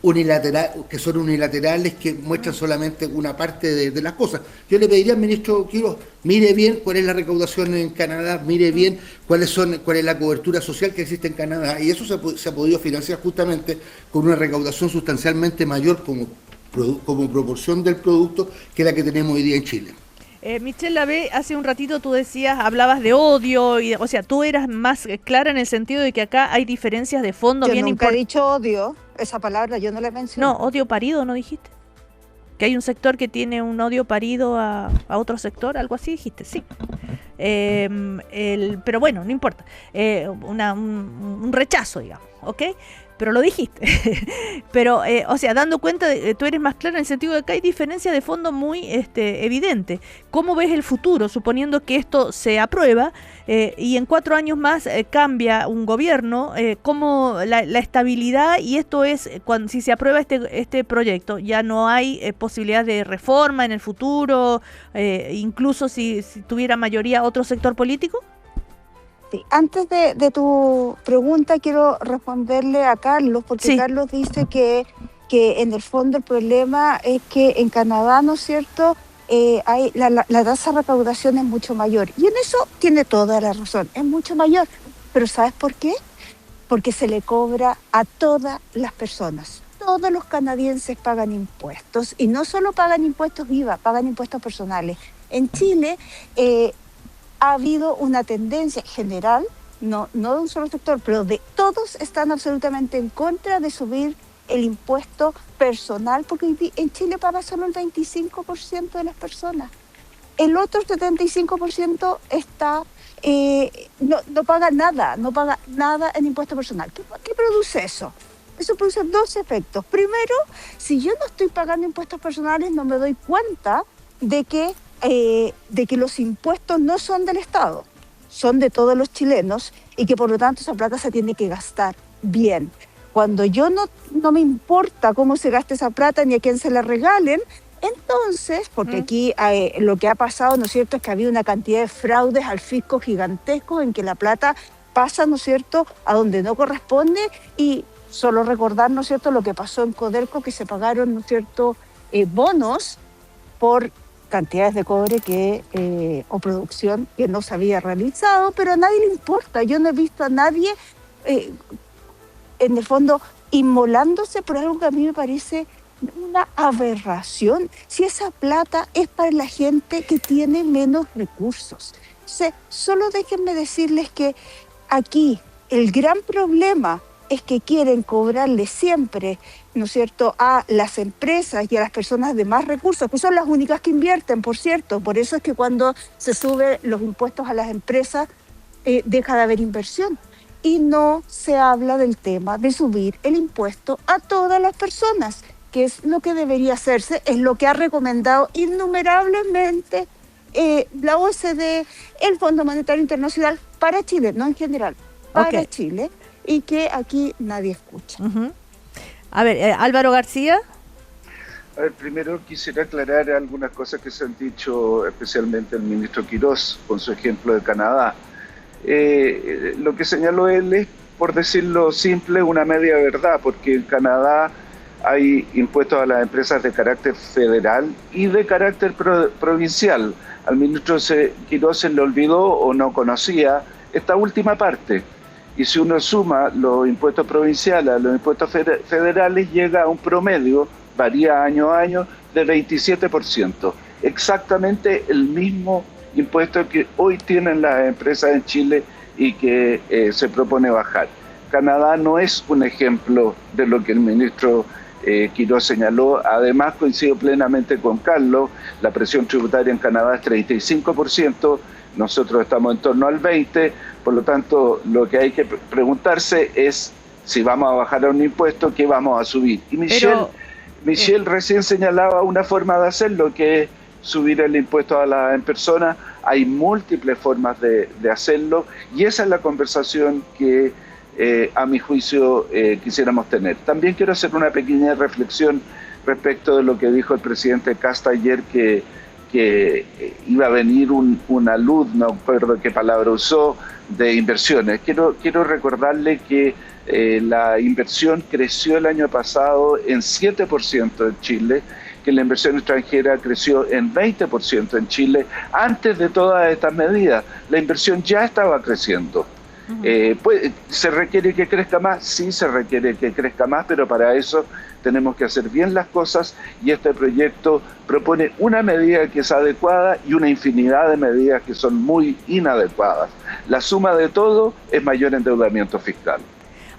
unilaterales, que muestran solamente una parte de las cosas. Yo le pediría al ministro Quirós, mire bien cuál es la recaudación en Canadá, mire bien cuál es la cobertura social que existe en Canadá, y eso se ha podido financiar justamente con una recaudación sustancialmente mayor como proporción del producto que la que tenemos hoy día en Chile. Michelle Lavé, hace un ratito tú hablabas de odio, o sea, tú eras más clara en el sentido de que acá hay diferencias de fondo. Yo bien nunca he dicho odio, esa palabra yo no la mencioné. No, odio parido, ¿no dijiste? Que hay un sector que tiene un odio parido a otro sector, algo así dijiste, sí. Pero bueno, no importa. Un rechazo, digamos, ¿ok? Pero lo dijiste. Pero, o sea, dando cuenta, tú eres más clara en el sentido de que hay diferencia de fondo muy evidente. ¿Cómo ves el futuro, suponiendo que esto se aprueba y en 4 años más cambia un gobierno? ¿Cómo la estabilidad, y esto es, si se aprueba este proyecto, ya no hay posibilidad de reforma en el futuro, incluso si tuviera mayoría otro sector político? Sí. Antes de tu pregunta quiero responderle a Carlos, porque sí. Carlos dice que en el fondo el problema es que en Canadá, ¿no es cierto?, hay la tasa de recaudación es mucho mayor. Y en eso tiene toda la razón, es mucho mayor. Pero ¿sabes por qué? Porque se le cobra a todas las personas. Todos los canadienses pagan impuestos, y no solo pagan impuestos IVA, pagan impuestos personales. En Chile ha habido una tendencia general, no de un solo sector, pero de todos están absolutamente en contra de subir el impuesto personal, porque en Chile paga solo el 25% de las personas. El otro 75% está no paga nada en impuesto personal. ¿Qué produce eso? Eso produce dos efectos. Primero, si yo no estoy pagando impuestos personales, no me doy cuenta de que los impuestos no son del Estado, son de todos los chilenos y que por lo tanto esa plata se tiene que gastar bien. Cuando yo no me importa cómo se gaste esa plata ni a quién se la regalen, entonces, porque aquí lo que ha pasado, ¿no es cierto?, es que había una cantidad de fraudes al fisco gigantescos en que la plata pasa, ¿no es cierto?, a donde no corresponde. Y solo recordar, ¿no es cierto?, lo que pasó en Codelco, que se pagaron, ¿no es cierto?, bonos por cantidades de cobre o producción que no se había realizado, pero a nadie le importa. Yo no he visto a nadie, en el fondo, inmolándose por algo que a mí me parece una aberración. Si esa plata es para la gente que tiene menos recursos. Entonces, solo déjenme decirles que aquí el gran problema es que quieren cobrarle siempre, ¿no es cierto?, a las empresas y a las personas de más recursos, que son las únicas que invierten, por cierto. Por eso es que cuando se suben los impuestos a las empresas, deja de haber inversión. Y no se habla del tema de subir el impuesto a todas las personas, que es lo que debería hacerse, es lo que ha recomendado innumerablemente la OCDE, el Fondo Monetario Internacional, para Chile, no en general, para Chile, y que aquí nadie escucha. A ver, Álvaro García. A ver, primero quisiera aclarar algunas cosas que se han dicho, especialmente el ministro Quirós, con su ejemplo de Canadá. Lo que señaló él es, por decirlo simple, una media verdad, porque en Canadá hay impuestos a las empresas de carácter federal y de carácter provincial. Al ministro Quirós se le olvidó o no conocía esta última parte. Y si uno suma los impuestos provinciales a los impuestos federales, llega a un promedio, varía año a año, de 27%. Exactamente el mismo impuesto que hoy tienen las empresas en Chile y que se propone bajar. Canadá no es un ejemplo de lo que el ministro Quirós señaló. Además, coincido plenamente con Carlos, la presión tributaria en Canadá es 35%, nosotros estamos en torno al 20%, por lo tanto, lo que hay que preguntarse es si vamos a bajar a un impuesto, ¿qué vamos a subir? Y Michelle recién señalaba una forma de hacerlo, que es subir el impuesto a las personas. Hay múltiples formas de hacerlo y esa es la conversación que a mi juicio quisiéramos tener. También quiero hacer una pequeña reflexión respecto de lo que dijo el presidente Kast ayer, que iba a venir una luz, no recuerdo qué palabra usó, de inversiones. Quiero recordarle que la inversión creció el año pasado en 7% en Chile, que la inversión extranjera creció en 20% en Chile. Antes de todas estas medidas, la inversión ya estaba creciendo. ¿Se requiere que crezca más? Sí, se requiere que crezca más, pero para eso tenemos que hacer bien las cosas y este proyecto propone una medida que es adecuada y una infinidad de medidas que son muy inadecuadas. La suma de todo es mayor endeudamiento fiscal.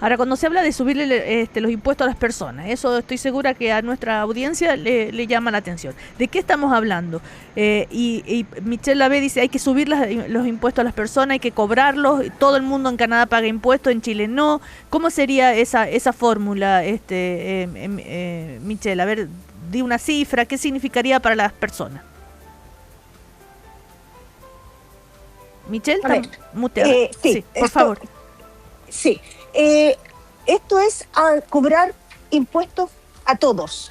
Ahora, cuando se habla de subirle los impuestos a las personas, eso estoy segura que a nuestra audiencia le llama la atención. ¿De qué estamos hablando? Y Michelle Lavé dice, hay que subir los impuestos a las personas, hay que cobrarlos, todo el mundo en Canadá paga impuestos, en Chile no. ¿Cómo sería esa fórmula, Michelle? A ver, di una cifra, ¿qué significaría para las personas? Michelle, muteada. Sí, por favor. Sí. Esto es cobrar impuestos a todos.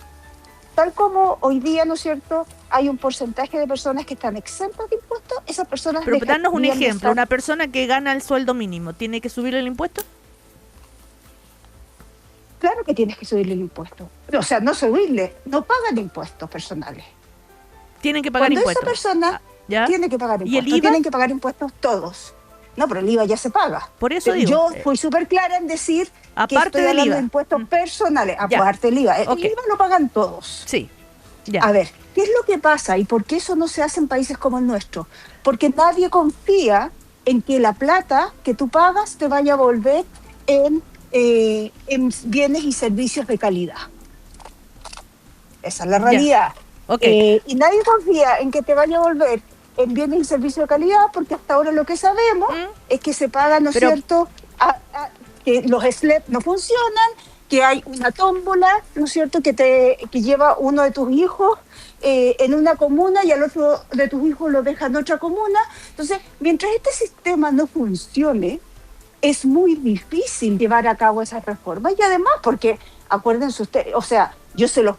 Tal como hoy día, ¿no es cierto?, hay un porcentaje de personas que están exentas de impuestos, esas personas... Pero danos un ejemplo, una persona que gana el sueldo mínimo, ¿tiene que subirle el impuesto? Claro que tienes que subirle el impuesto. O sea, no subirle, no pagan impuestos personales. Tienen que pagar impuestos. Cuando esa persona tiene que pagar impuestos. ¿Y el IVA? Tienen que pagar impuestos todos. No, pero el IVA ya se paga. Por eso digo. Yo fui súper clara en decir que estoy hablando de impuestos personales, aparte del IVA. El IVA lo pagan todos. Sí, ya. A ver, ¿qué es lo que pasa y por qué eso no se hace en países como el nuestro? Porque nadie confía en que la plata que tú pagas te vaya a volver en bienes y servicios de calidad. Esa es la realidad. Okay. Y nadie confía en que te vaya a volver en bienes y servicios de calidad, porque hasta ahora lo que sabemos es que se paga, ¿no es cierto?, que los SLEP no funcionan, que hay una tómbola, ¿no es cierto?, que lleva uno de tus hijos en una comuna y al otro de tus hijos lo deja en otra comuna. Entonces, mientras este sistema no funcione, es muy difícil llevar a cabo esas reformas. Y además, porque, acuérdense ustedes, o sea, yo se los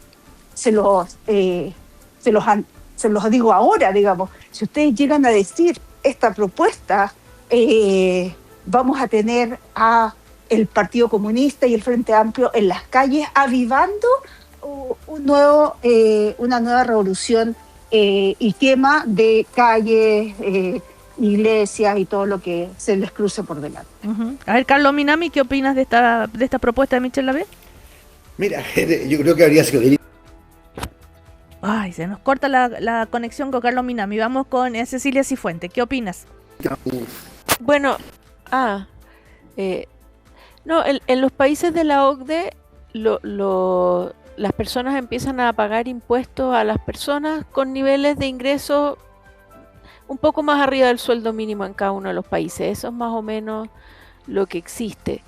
digo ahora, digamos, si ustedes llegan a decir esta propuesta, vamos a tener a el Partido Comunista y el Frente Amplio en las calles avivando una nueva revolución y quema de calles, iglesias y todo lo que se les cruce por delante. A ver, Carlos Minami, ¿qué opinas de esta propuesta de Michelle Lavé? Mira, yo creo que habría sido... Ay, se nos corta la conexión con Carlos Minami. Vamos con Cecilia Cifuentes. ¿Qué opinas? Bueno, no, en los países de la OCDE las personas empiezan a pagar impuestos a las personas con niveles de ingresos un poco más arriba del sueldo mínimo en cada uno de los países. Eso es más o menos lo que existe.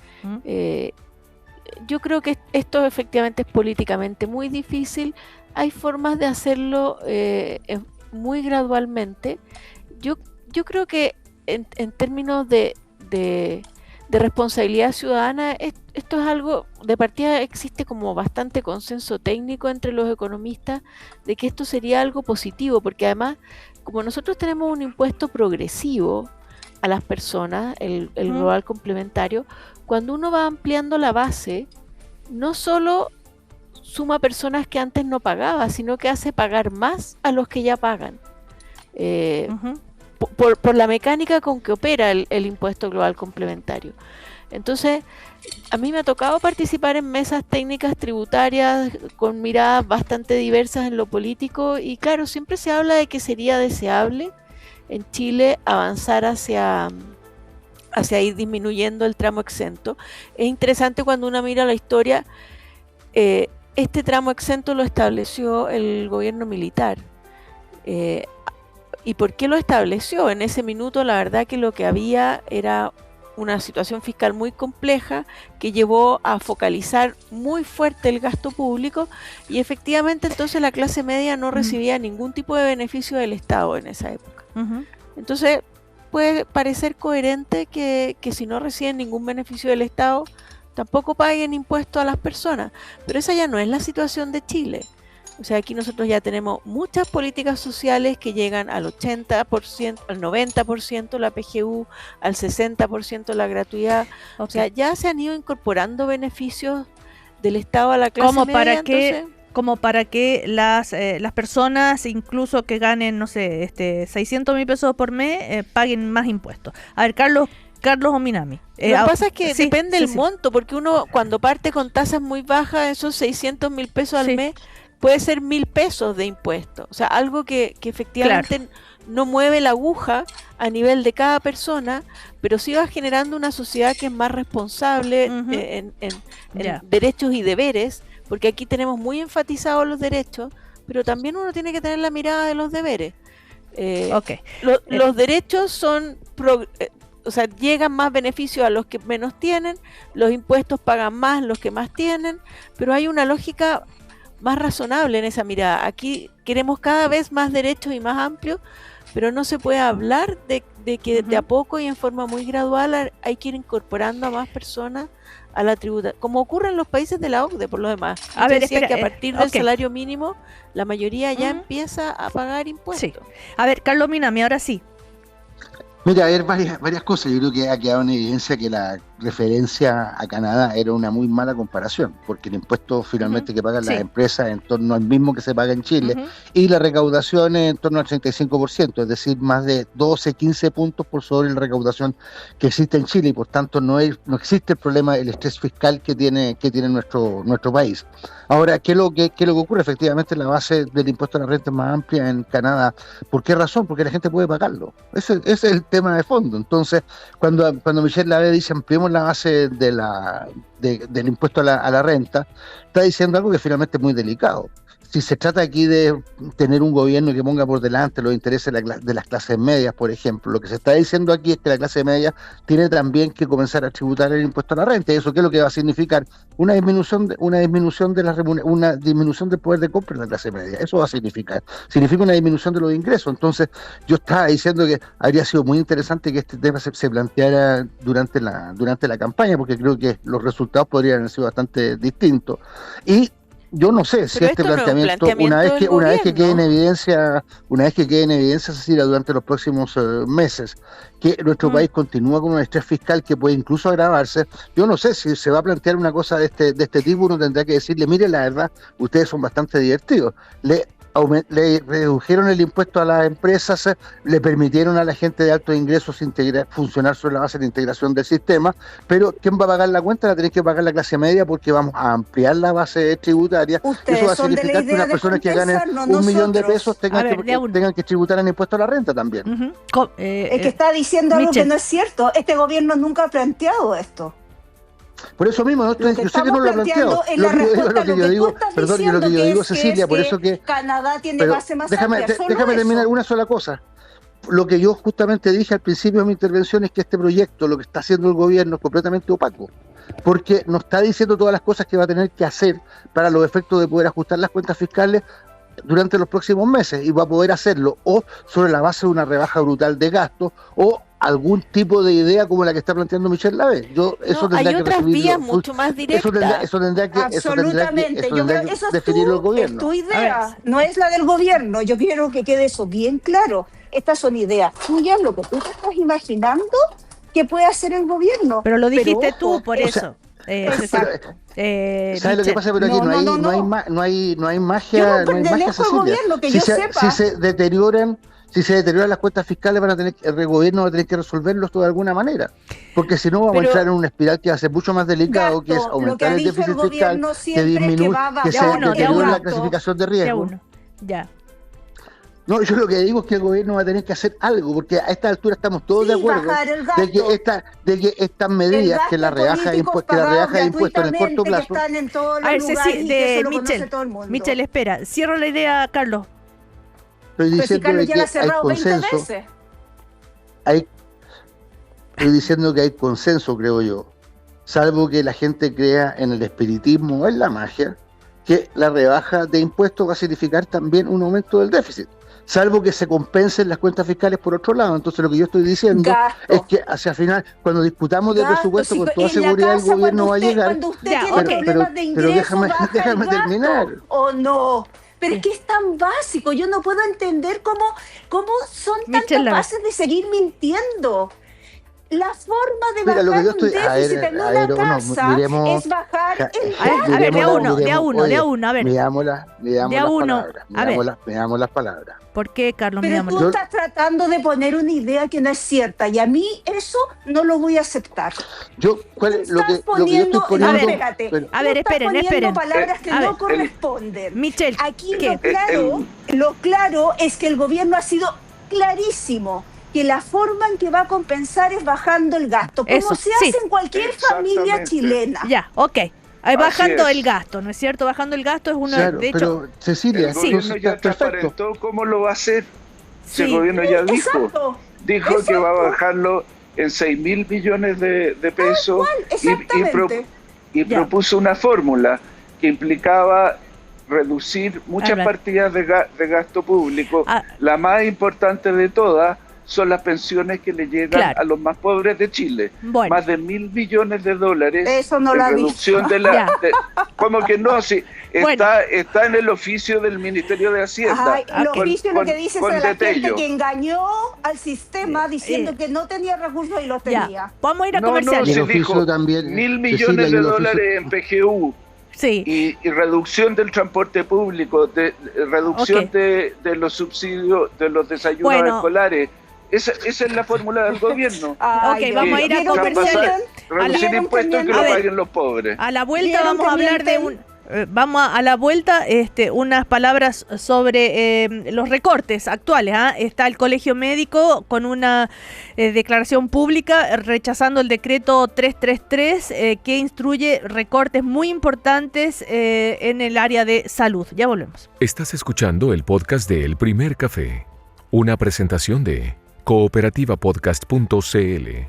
Yo creo que esto efectivamente es políticamente muy difícil. Hay formas de hacerlo muy gradualmente. Yo creo que en términos de responsabilidad ciudadana, esto es algo, de partida existe como bastante consenso técnico entre los economistas de que esto sería algo positivo, porque además, como nosotros tenemos un impuesto progresivo a las personas, el global complementario, cuando uno va ampliando la base, no solo suma personas que antes no pagaba, sino que hace pagar más a los que ya pagan. Por la mecánica con que opera el impuesto global complementario. Entonces, a mí me ha tocado participar en mesas técnicas tributarias con miradas bastante diversas en lo político y claro, siempre se habla de que sería deseable en Chile avanzar hacia ir disminuyendo el tramo exento. Es interesante cuando uno mira la historia, este tramo exento lo estableció el gobierno militar. ¿Y por qué lo estableció? En ese minuto la verdad que lo que había era una situación fiscal muy compleja que llevó a focalizar muy fuerte el gasto público y efectivamente entonces la clase media no recibía ningún tipo de beneficio del Estado en esa época. Entonces puede parecer coherente que si no reciben ningún beneficio del Estado tampoco paguen impuestos a las personas, pero esa ya no es la situación de Chile. O sea, aquí nosotros ya tenemos muchas políticas sociales que llegan al 80%, al 90% la PGU, al 60% la gratuidad. Okay. O sea, ya se han ido incorporando beneficios del Estado a la clase media. Como para que las personas, incluso que ganen, no sé, 600.000 pesos por mes, paguen más impuestos. A ver, Carlos Ominami. Lo que pasa es que depende del monto, porque uno cuando parte con tasas muy bajas, esos 600.000 pesos al mes, puede ser 1.000 pesos de impuestos. O sea, algo que efectivamente no mueve la aguja a nivel de cada persona, pero sí va generando una sociedad que es más responsable en derechos y deberes, porque aquí tenemos muy enfatizados los derechos, pero también uno tiene que tener la mirada de los deberes. Los derechos son... o sea, llegan más beneficios a los que menos tienen, los impuestos pagan más los que más tienen, pero hay una lógica más razonable en esa mirada. Aquí queremos cada vez más derechos y más amplios, pero no se puede hablar de que de a poco y en forma muy gradual hay que ir incorporando a más personas a la tributa, como ocurre en los países de la OCDE, por lo demás. A ver, espera, que a partir del salario mínimo la mayoría ya empieza a pagar impuestos. Sí. A ver, Carlos Minami, ahora sí. Mira, hay varias cosas. Yo creo que ha quedado en evidencia que la referencia a Canadá era una muy mala comparación, porque el impuesto finalmente que pagan las empresas es en torno al mismo que se paga en Chile, y la recaudación es en torno al 35%, es decir, más de 12, 15 puntos por sobre la recaudación que existe en Chile, y por tanto no existe el problema del estrés fiscal que tiene nuestro país. Ahora, ¿qué es lo que ocurre? Efectivamente, la base del impuesto a la renta es más amplia en Canadá. ¿Por qué razón? Porque la gente puede pagarlo. Ese es el tema de fondo. Entonces, cuando Michelle Lavé dice ampliemos la base del impuesto a la renta, está diciendo algo que finalmente es muy delicado. si se trata aquí de tener un gobierno que ponga por delante los intereses de las clases medias, por ejemplo, lo que se está diciendo aquí es que la clase media tiene también que comenzar a tributar el impuesto a la renta. ¿Y eso qué es lo que va a significar? Una disminución del poder de compra en la clase media. Eso va a significa una disminución de los ingresos. Entonces, yo estaba diciendo que habría sido muy interesante que este tema se planteara durante la campaña, porque creo que los resultados podrían haber sido bastante distintos. Y yo no sé si este planteamiento, una vez que quede en evidencia, Cecilia, durante los próximos meses, que nuestro país continúa con un estrés fiscal que puede incluso agravarse, yo no sé si se va a plantear una cosa de este tipo. Uno tendrá que decirle, mire, la verdad, ustedes son bastante divertidos. Le redujeron el impuesto a las empresas, le permitieron a la gente de altos ingresos funcionar sobre la base de la integración del sistema, pero ¿quién va a pagar la cuenta? La tiene que pagar la clase media, porque vamos a ampliar la base tributaria. Eso va a significar que unas personas que ganen $1 millón de pesos tengan que tributar en impuesto a la renta también. Es que está diciendo algo que no es cierto. Este gobierno nunca ha planteado esto. Por eso mismo, yo sé que no lo ha planteado. Lo que yo digo, Cecilia, por eso que Canadá tiene base más amplia. Déjame terminar una sola cosa. Lo que yo justamente dije al principio de mi intervención es que este proyecto, lo que está haciendo el gobierno, es completamente opaco, porque no está diciendo todas las cosas que va a tener que hacer para los efectos de poder ajustar las cuentas fiscales durante los próximos meses, y va a poder hacerlo o sobre la base de una rebaja brutal de gastos o algún tipo de idea como la que está planteando Michelle Lavé. Hay otras vías mucho más directas. Eso tendrá que definirlo el gobierno. Es tu idea, no es la del gobierno. Yo quiero que quede eso bien claro. Estas son ideas tuyas, lo que tú te estás imaginando que puede hacer el gobierno. Pero lo dijiste tú, por eso. Exacto. ¿Sabes lo que pasa? Pero aquí no hay magia, Cecilia. Si se deterioran las cuentas fiscales, el gobierno va a tener que resolverlos de alguna manera, porque si no vamos a entrar en una espiral que va a ser mucho más delicado, que es aumentar el déficit fiscal, que disminuye, que se deteriore la clasificación de riesgo. No, yo lo que digo es que el gobierno va a tener que hacer algo, porque a esta altura estamos todos de acuerdo de que estas medidas, que la rebaja de impuestos en el corto plazo. Michelle, espera, cierro la idea, Carlos. Estoy diciendo que hay consenso, creo yo, salvo que la gente crea en el espiritismo o en la magia, que la rebaja de impuestos va a significar también un aumento del déficit, salvo que se compensen las cuentas fiscales por otro lado. Entonces lo que yo estoy diciendo es que hacia el final, cuando discutamos del presupuesto, con toda seguridad el gobierno va a llegar. Pero déjame terminar. ¿O no? Pero es que es tan básico, yo no puedo entender cómo son tan capaces de seguir mintiendo. La forma de bajar un déficit en una casa es bajar el gasto. A ver, de a uno, a ver. Veamos las palabras. ¿Por qué, Carlos? Pero tú estás tratando de poner una idea que no es cierta, y a mí eso no lo voy a aceptar. Lo que yo estoy poniendo... A ver, esperen. Palabras que no corresponden. Michelle, aquí lo claro es que el gobierno ha sido clarísimo, que la forma en que va a compensar es bajando el gasto, como se hace en cualquier familia chilena. Ya, bajando el gasto, ¿no es cierto? Bajando el gasto es uno de hecho. Pero, Cecilia, el gobierno ya transparentó cómo lo va a hacer. Sí. El gobierno ya dijo que va a bajarlo en 6.000 millones de pesos y propuso una fórmula que implicaba reducir muchas partidas de gasto público. La más importante de todas son las pensiones que le llegan a los más pobres de Chile. Más de $1.000 millones. Eso no en la reducción de la... ¿Cómo que no? Sí, está en el oficio del Ministerio de Hacienda. El oficio lo que dice es la gente que engañó al sistema diciendo que no tenía recursos y los tenía. Vamos a ir a comerciales. No, se dijo $1.000 millones en PGU. Sí. Y reducción del transporte público, reducción de los subsidios, de los desayunos escolares. Esa es la fórmula del gobierno. Vamos a ir a comerciales. Reducir impuestos y que lo paguen los pobres. A la vuelta vamos a hablar de un... vamos a la vuelta, unas palabras sobre los recortes actuales. Está el Colegio Médico con una declaración pública rechazando el decreto 333 que instruye recortes muy importantes en el área de salud. Ya volvemos. Estás escuchando el podcast de El Primer Café, una presentación de cooperativapodcast.cl.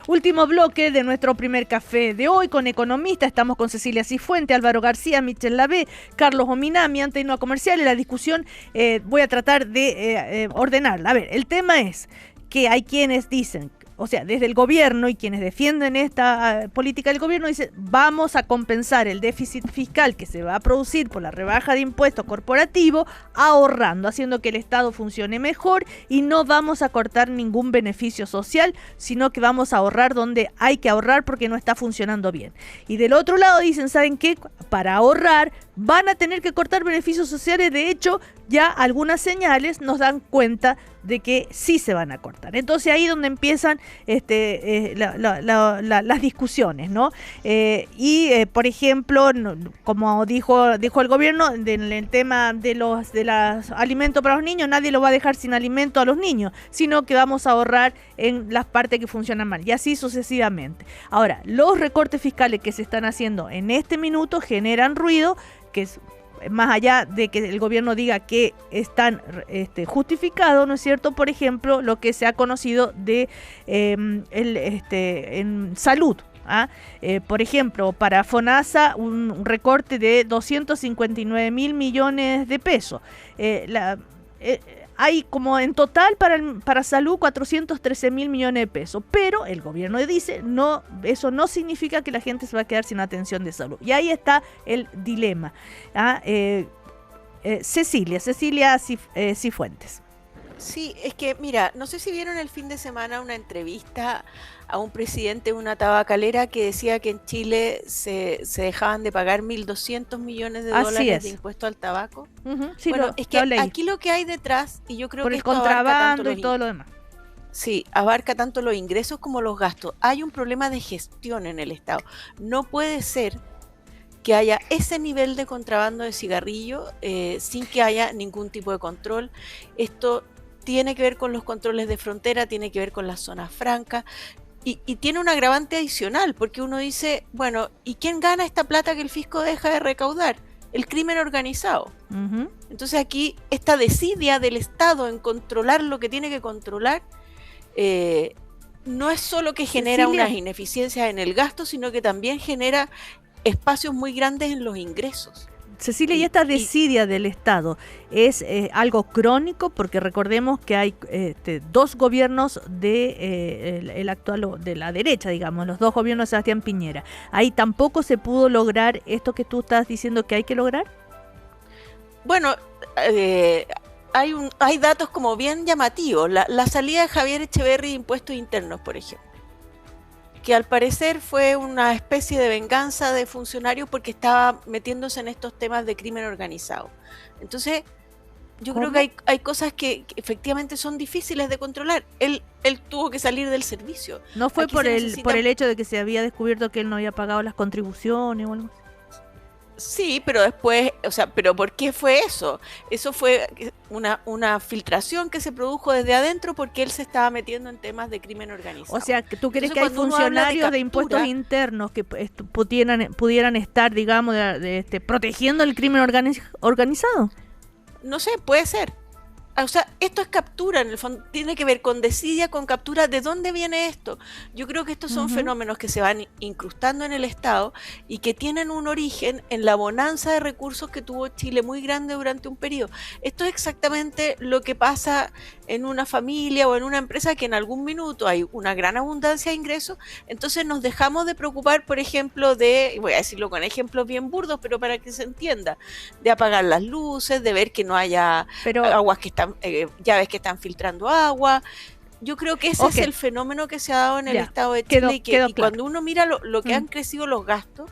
Último bloque de nuestro primer café de hoy con economistas. Estamos con Cecilia Cifuente, Álvaro García, Michel Lavé, Carlos Ominami, antes de irnos a comerciales. La discusión voy a tratar de ordenarla. A ver, el tema es que hay quienes dicen, o sea, desde el gobierno y quienes defienden esta política del gobierno dicen, vamos a compensar el déficit fiscal que se va a producir por la rebaja de impuestos corporativos ahorrando, haciendo que el Estado funcione mejor y no vamos a cortar ningún beneficio social, sino que vamos a ahorrar donde hay que ahorrar porque no está funcionando bien. Y del otro lado dicen, ¿saben qué? Para ahorrar van a tener que cortar beneficios sociales. De hecho, ya algunas señales nos dan cuenta de que sí se van a cortar. Entonces ahí es donde empiezan las discusiones, ¿no? Por ejemplo, como dijo el gobierno, en el tema de los alimentos para los niños, nadie lo va a dejar sin alimento a los niños, sino que vamos a ahorrar en las partes que funcionan mal, y así sucesivamente. Ahora, los recortes fiscales que se están haciendo en este minuto generan ruido, que es más allá de que el gobierno diga que están justificados, ¿no es cierto? Por ejemplo, lo que se ha conocido de en salud. Por ejemplo, para FONASA un recorte de 259.000 millones de pesos. Hay como en total para salud 413.000 millones de pesos, pero el gobierno dice, no, eso no significa que la gente se va a quedar sin atención de salud. Y ahí está el dilema. Cecilia Cifuentes. Sí, es que mira, no sé si vieron el fin de semana una entrevista a un presidente de una tabacalera que decía que en Chile se dejaban de pagar 1.200 millones de dólares de impuesto al tabaco. Sí, bueno, es que aquí lo que hay detrás, y yo creo por que el esto contrabando y todo lo demás. Sí, abarca tanto los ingresos como los gastos. Hay un problema de gestión en el Estado. No puede ser que haya ese nivel de contrabando de cigarrillo sin que haya ningún tipo de control. Esto tiene que ver con los controles de frontera, tiene que ver con las zonas francas y tiene un agravante adicional, porque uno dice, bueno, ¿y quién gana esta plata que el fisco deja de recaudar? El crimen organizado. Entonces aquí esta desidia del Estado en controlar lo que tiene que controlar no es solo que genera unas ineficiencias en el gasto, sino que también genera espacios muy grandes en los ingresos. Cecilia, ¿y esta desidia del Estado es algo crónico? Porque recordemos que hay dos gobiernos el actual de la derecha, digamos, los dos gobiernos de Sebastián Piñera. Ahí tampoco se pudo lograr esto que tú estás diciendo que hay que lograr. Bueno, hay datos como bien llamativos. La salida de Javier Echeverri de impuestos internos, por ejemplo, que al parecer fue una especie de venganza de funcionarios porque estaba metiéndose en estos temas de crimen organizado. Entonces, yo creo que hay cosas que efectivamente son difíciles de controlar. Él tuvo que salir del servicio. ¿No fue por el hecho de que se había descubierto que él no había pagado las contribuciones o algo así? Sí, pero después, ¿pero por qué fue eso? Eso fue una filtración que se produjo desde adentro porque él se estaba metiendo en temas de crimen organizado. O sea, ¿tú crees que hay funcionarios de impuestos internos que pudieran estar, digamos, protegiendo el crimen organizado? No sé, puede ser. O sea, esto es captura, en el fondo, tiene que ver con desidia, con captura. ¿De dónde viene esto? Yo creo que estos son fenómenos que se van incrustando en el Estado y que tienen un origen en la bonanza de recursos que tuvo Chile muy grande durante un periodo. Esto es exactamente lo que pasa en una familia o en una empresa, que en algún minuto hay una gran abundancia de ingresos, entonces nos dejamos de preocupar, por ejemplo, voy a decirlo con ejemplos bien burdos, pero para que se entienda, de apagar las luces, de ver que no haya aguas que están, llaves que están filtrando agua. Yo creo que ese es el fenómeno que se ha dado en el Estado de Chile, y cuando uno mira lo que han crecido los gastos,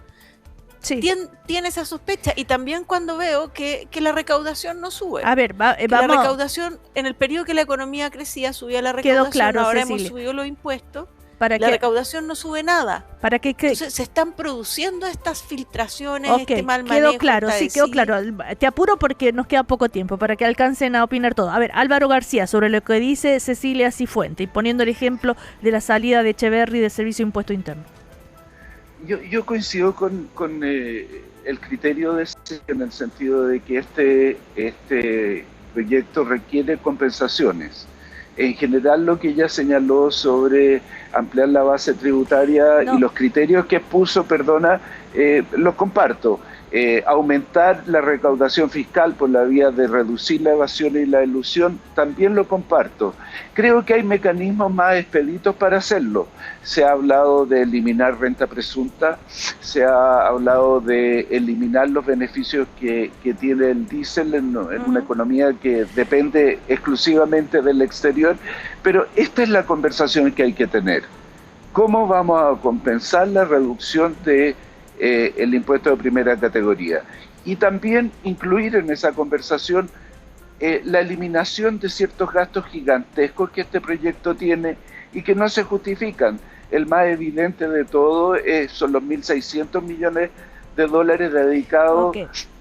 tiene esa sospecha. Y también cuando veo que la recaudación no sube. A ver, vamos. La recaudación, en el periodo que la economía crecía, subía la recaudación. Claro, ahora Cecilia. Hemos subido los impuestos ¿Para la qué? recaudación no sube nada. ¿Para qué? Entonces se están produciendo estas filtraciones, Ok, este mal manejo. quedó claro, esta sí, quedó desidia. claro. Te apuro porque nos queda poco tiempo para que alcancen a opinar todo. A ver, Álvaro García, sobre lo que dice Cecilia Cifuentes, y poniendo el ejemplo de la salida de Echeverri del Servicio de Impuesto Interno. Yo coincido con el criterio de Cecilia en el sentido de que este proyecto requiere compensaciones. En general, lo que ella señaló sobre ampliar la base tributaria y los criterios que puso, los comparto. Aumentar la recaudación fiscal por la vía de reducir la evasión y la elusión, también lo comparto. Creo que hay mecanismos más expeditos para hacerlo. Se ha hablado de eliminar renta presunta, se ha hablado de eliminar los beneficios que tiene el diésel en una economía que depende exclusivamente del exterior, pero esta es la conversación que hay que tener. ¿Cómo vamos a compensar la reducción de el impuesto de primera categoría? Y también incluir en esa conversación la eliminación de ciertos gastos gigantescos que este proyecto tiene y que no se justifican. El más evidente de todo son los 1.600 millones de dólares dedicados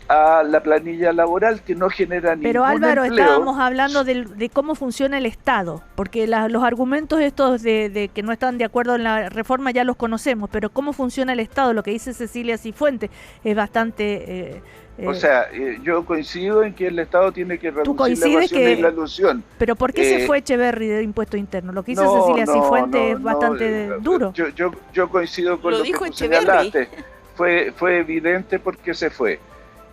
a la planilla laboral, que no genera ningún Pero Álvaro, empleo. estábamos hablando de cómo funciona el Estado, porque los argumentos estos de que no están de acuerdo en la reforma ya los conocemos, pero cómo funciona el Estado, lo que dice Cecilia Cifuentes, es bastante... yo coincido en que el Estado tiene que reducir la evasión y la elusión. Pero ¿por qué se fue Echeverri de impuesto interno? Lo que dice Cecilia Cifuentes es bastante duro. Yo coincido con lo que tú señalaste. Fue evidente por qué se fue.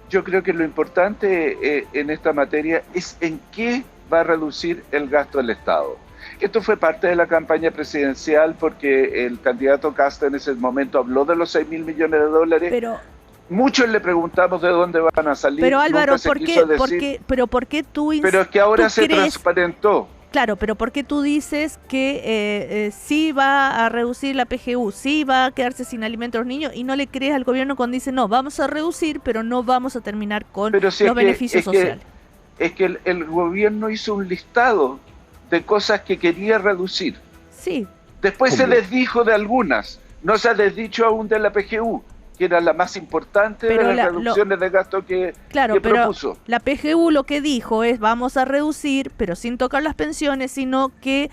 Yo creo que lo importante en esta materia es en qué va a reducir el gasto del Estado. Esto fue parte de la campaña presidencial porque el candidato Casta en ese momento habló de los 6.000 millones de dólares. Pero muchos le preguntamos de dónde van a salir. Pero Álvaro, ¿por qué tú Pero es que ahora se transparentó. Claro, pero ¿por qué tú dices que sí va a reducir la PGU, sí va a quedarse sin alimentos los niños, y no le crees al gobierno cuando dice no, vamos a reducir, pero no vamos a terminar con los beneficios sociales? Es que el gobierno hizo un listado de cosas que quería reducir. Sí. Después se desdijo de algunas, no se ha desdicho aún de la PGU, que era la más importante de las reducciones de gasto que propuso. La PGU lo que dijo es vamos a reducir, pero sin tocar las pensiones, sino que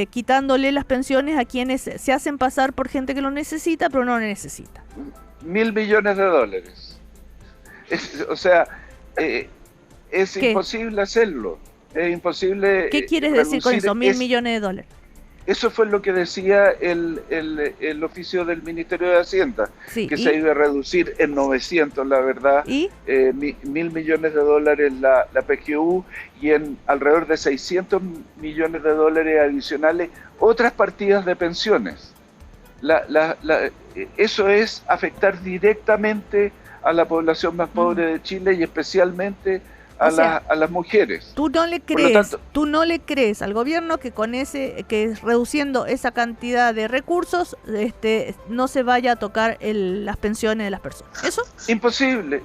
quitándole las pensiones a quienes se hacen pasar por gente que lo necesita, pero no lo necesita. 1.000 millones de dólares. Es imposible hacerlo. Es imposible. ¿Qué quieres decir con eso? 1.000 millones de dólares. Eso fue lo que decía el oficio del Ministerio de Hacienda, que se iba a reducir en 900, la verdad, 1.000 millones de dólares la PGU y en alrededor de 600 millones de dólares adicionales otras partidas de pensiones. Eso es afectar directamente a la población más pobre de Chile y especialmente a las mujeres. Tú no le crees al gobierno que con que reduciendo esa cantidad de recursos no se vaya a tocar las pensiones de las personas. ¿Eso? Imposible.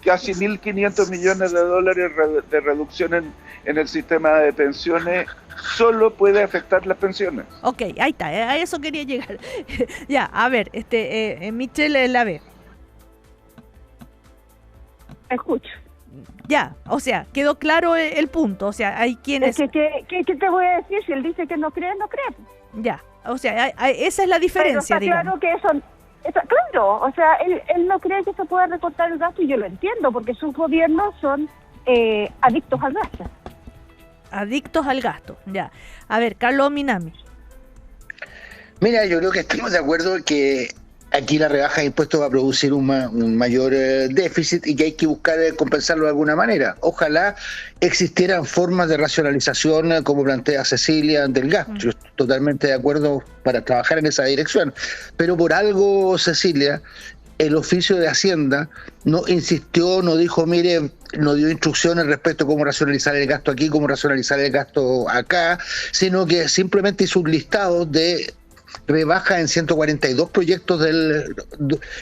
Casi 1.500 millones de dólares de reducción en el sistema de pensiones solo puede afectar las pensiones. Ok, ahí está, a eso quería llegar. Ya, a ver, Michelle Lavé. Escucho. Ya, o sea, quedó claro el punto, o sea, hay quienes... ¿Qué te voy a decir? Si él dice que no cree, no cree. Ya, o sea, esa es la diferencia, pero está claro que claro, o sea, él no cree que se pueda recortar el gasto y yo lo entiendo, porque sus gobiernos son adictos al gasto. Adictos al gasto, ya. A ver, Carlos Minami. Mira, yo creo que estamos de acuerdo que aquí la rebaja de impuestos va a producir un mayor déficit y que hay que buscar compensarlo de alguna manera. Ojalá existieran formas de racionalización, como plantea Cecilia, del gasto. Yo estoy totalmente de acuerdo para trabajar en esa dirección. Pero por algo, Cecilia, el oficio de Hacienda no insistió, no dijo, mire, no dio instrucciones respecto a cómo racionalizar el gasto aquí, cómo racionalizar el gasto acá, sino que simplemente hizo un listado de rebaja en 142 proyectos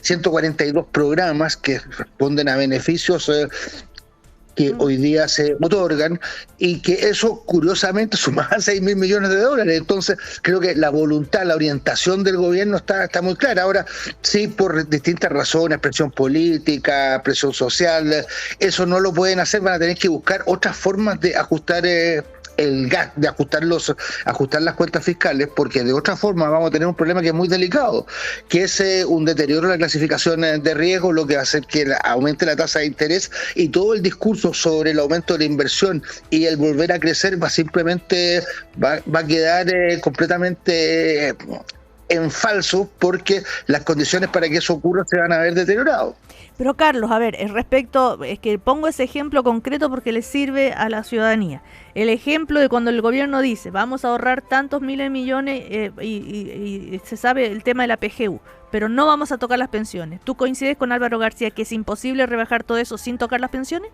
142 programas que responden a beneficios que hoy día se otorgan, y que eso curiosamente sumaba 6.000 millones de dólares. Entonces creo que la voluntad, la orientación del gobierno está muy clara. Ahora sí, por distintas razones, presión política, presión social, eso no lo pueden hacer, van a tener que buscar otras formas de ajustar el gas, de ajustar las cuentas fiscales, porque de otra forma vamos a tener un problema que es muy delicado, que es un deterioro de la clasificación de riesgo, lo que va a hacer que aumente la tasa de interés, y todo el discurso sobre el aumento de la inversión y el volver a crecer simplemente va a quedar completamente en falso, porque las condiciones para que eso ocurra se van a ver deteriorado. Pero Carlos, a ver, respecto, es que pongo ese ejemplo concreto porque le sirve a la ciudadanía. El ejemplo de cuando el gobierno dice, vamos a ahorrar tantos miles de millones y se sabe el tema de la PGU, pero no vamos a tocar las pensiones. ¿Tú coincides con Álvaro García que es imposible rebajar todo eso sin tocar las pensiones?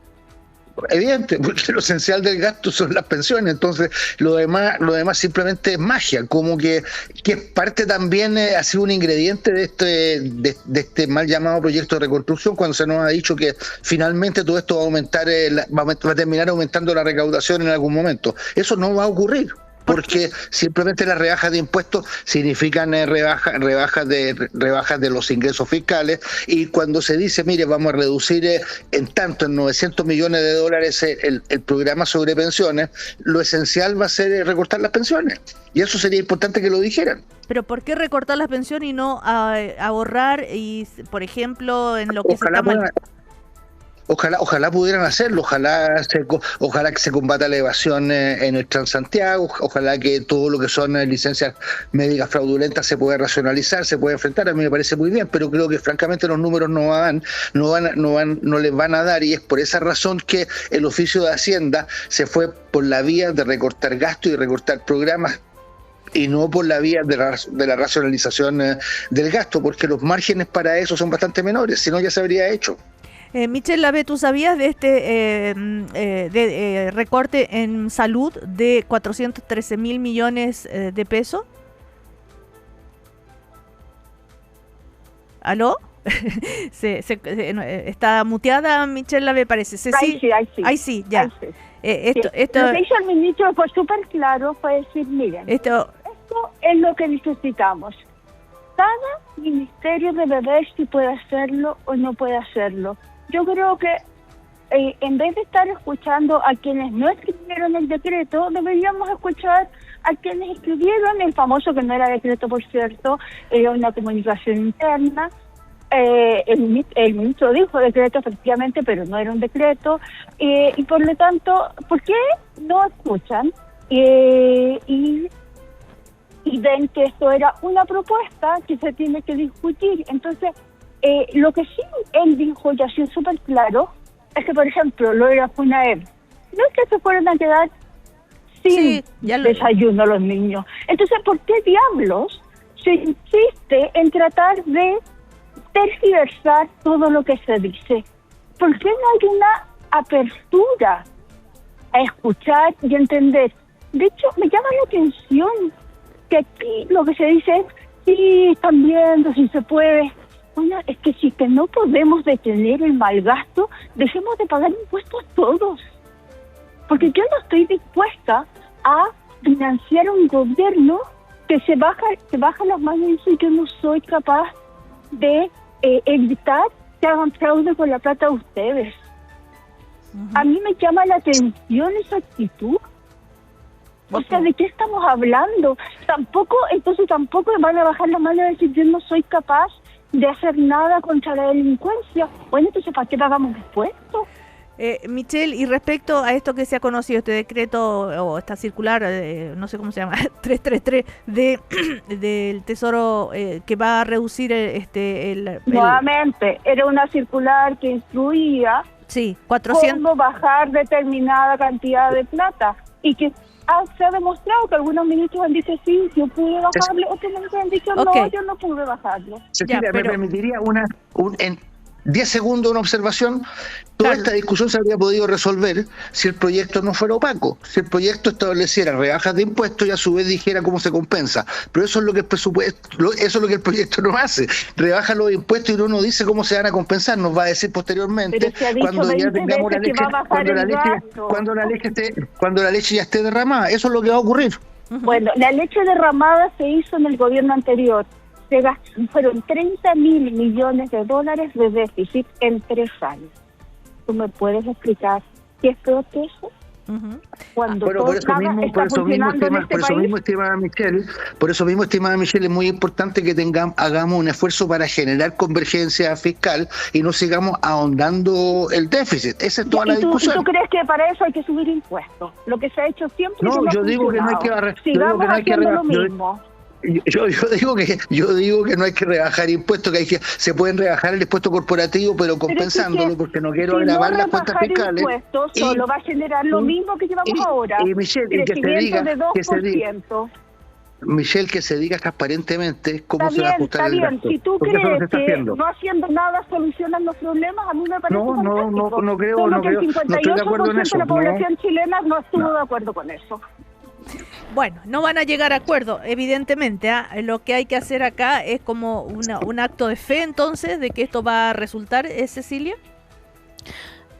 Evidente, porque lo esencial del gasto son las pensiones, entonces lo demás simplemente es magia, como que es parte también, ha sido un ingrediente de este mal llamado proyecto de reconstrucción, cuando se nos ha dicho que finalmente todo esto va a aumentar, va a terminar aumentando la recaudación en algún momento. Eso no va a ocurrir, porque simplemente las rebajas de impuestos significan rebajas de los ingresos fiscales, y cuando se dice, mire, vamos a reducir en 900 millones de dólares el programa sobre pensiones, lo esencial va a ser recortar las pensiones, y eso sería importante que lo dijeran. Pero ¿por qué recortar las pensiones y no ahorrar y, por ejemplo, en lo que Ojalá pudieran hacerlo, ojalá que se combata la evasión en el Transantiago, ojalá que todo lo que son licencias médicas fraudulentas se pueda racionalizar, se pueda enfrentar. A mí me parece muy bien, pero creo que francamente los números no les van a dar, y es por esa razón que el oficio de Hacienda se fue por la vía de recortar gastos y recortar programas, y no por la vía de la racionalización del gasto, porque los márgenes para eso son bastante menores, si no ya se habría hecho. Michelle Lavé, ¿tú sabías de este recorte en salud de 413.000 millones de pesos? ¿Aló? Está muteada Michelle Lavé, parece. Ahí sí, ya. Lo que hizo el ministro fue súper claro, fue decir, miren, esto es lo que necesitamos. Cada ministerio debe ver si puede hacerlo o no puede hacerlo. Yo creo que en vez de estar escuchando a quienes no escribieron el decreto, deberíamos escuchar a quienes escribieron el famoso, que no era decreto, por cierto, era una comunicación interna. El ministro dijo decreto, efectivamente, pero no era un decreto. Y por lo tanto, ¿por qué no escuchan y ven que esto era una propuesta que se tiene que discutir? Entonces, lo que sí él dijo, y así es súper claro, es que, por ejemplo, lo de la FUNAEB, no es que se fueran a quedar sin desayuno los niños. Entonces, ¿por qué diablos se insiste en tratar de tergiversar todo lo que se dice? ¿Por qué no hay una apertura a escuchar y entender? De hecho, me llama la atención que aquí lo que se dice es, sí, están viendo si se puede. Bueno, es que si que no podemos detener el mal gasto, dejemos de pagar impuestos todos. Porque yo no estoy dispuesta a financiar un gobierno que se baja las manos y dice, yo no soy capaz de evitar que hagan fraude con la plata de ustedes. A mí me llama la atención esa actitud. O sea, ¿de qué estamos hablando? Tampoco van a bajar las manos y decir, yo no soy capaz de hacer nada contra la delincuencia. Bueno, entonces, ¿para qué pagamos impuestos? Michelle, y respecto a esto que se ha conocido, este decreto o esta circular, no sé cómo se llama, 333 del Tesoro, que va a reducir nuevamente, era una circular que instruía 400 cómo bajar determinada cantidad de plata, y que se ha demostrado que algunos ministros han dicho sí, yo pude bajarlo, otros ministros han dicho no, yo no pude bajarlo. Cecilia, me permitiría 10 segundos una observación. Toda esta discusión se habría podido resolver si el proyecto no fuera opaco, si el proyecto estableciera rebajas de impuestos y a su vez dijera cómo se compensa. Pero eso es lo que el presupuesto, eso es lo que el proyecto no hace. Rebaja los impuestos y no dice cómo se van a compensar. Nos va a decir posteriormente cuando ya tengamos la leche, cuando la leche ya esté derramada. Eso es lo que va a ocurrir. Bueno, la leche derramada se hizo en el gobierno anterior. Fueron 30.000 millones de dólares de déficit en 3 años. ¿Tú me puedes explicar qué es peor que eso? Cuando por eso mismo, estimada Michelle, es muy importante que hagamos un esfuerzo para generar convergencia fiscal y no sigamos ahondando el déficit. Esa es toda la discusión. ¿Tú crees que para eso hay que subir impuestos? Lo que se ha hecho siempre. No, yo digo que no hay que lo mismo. Yo digo que no hay que rebajar impuestos, se pueden rebajar el impuesto corporativo, pero compensándolo, porque no quiero agravar las cuentas fiscales. Impuestos solo va a generar lo mismo que llevamos ahora. Y Michelle, crecimiento de 2%. Michelle, que se diga transparentemente cómo se va a ajustar el gasto. Si tú crees que no haciendo nada solucionan los problemas, a mí me parece fantástico. No creo, no estoy de acuerdo en eso. La población chilena no estuvo de acuerdo con eso. Bueno, no van a llegar a acuerdo, evidentemente. Lo que hay que hacer acá es como un acto de fe, entonces, de que esto va a resultar, Cecilia.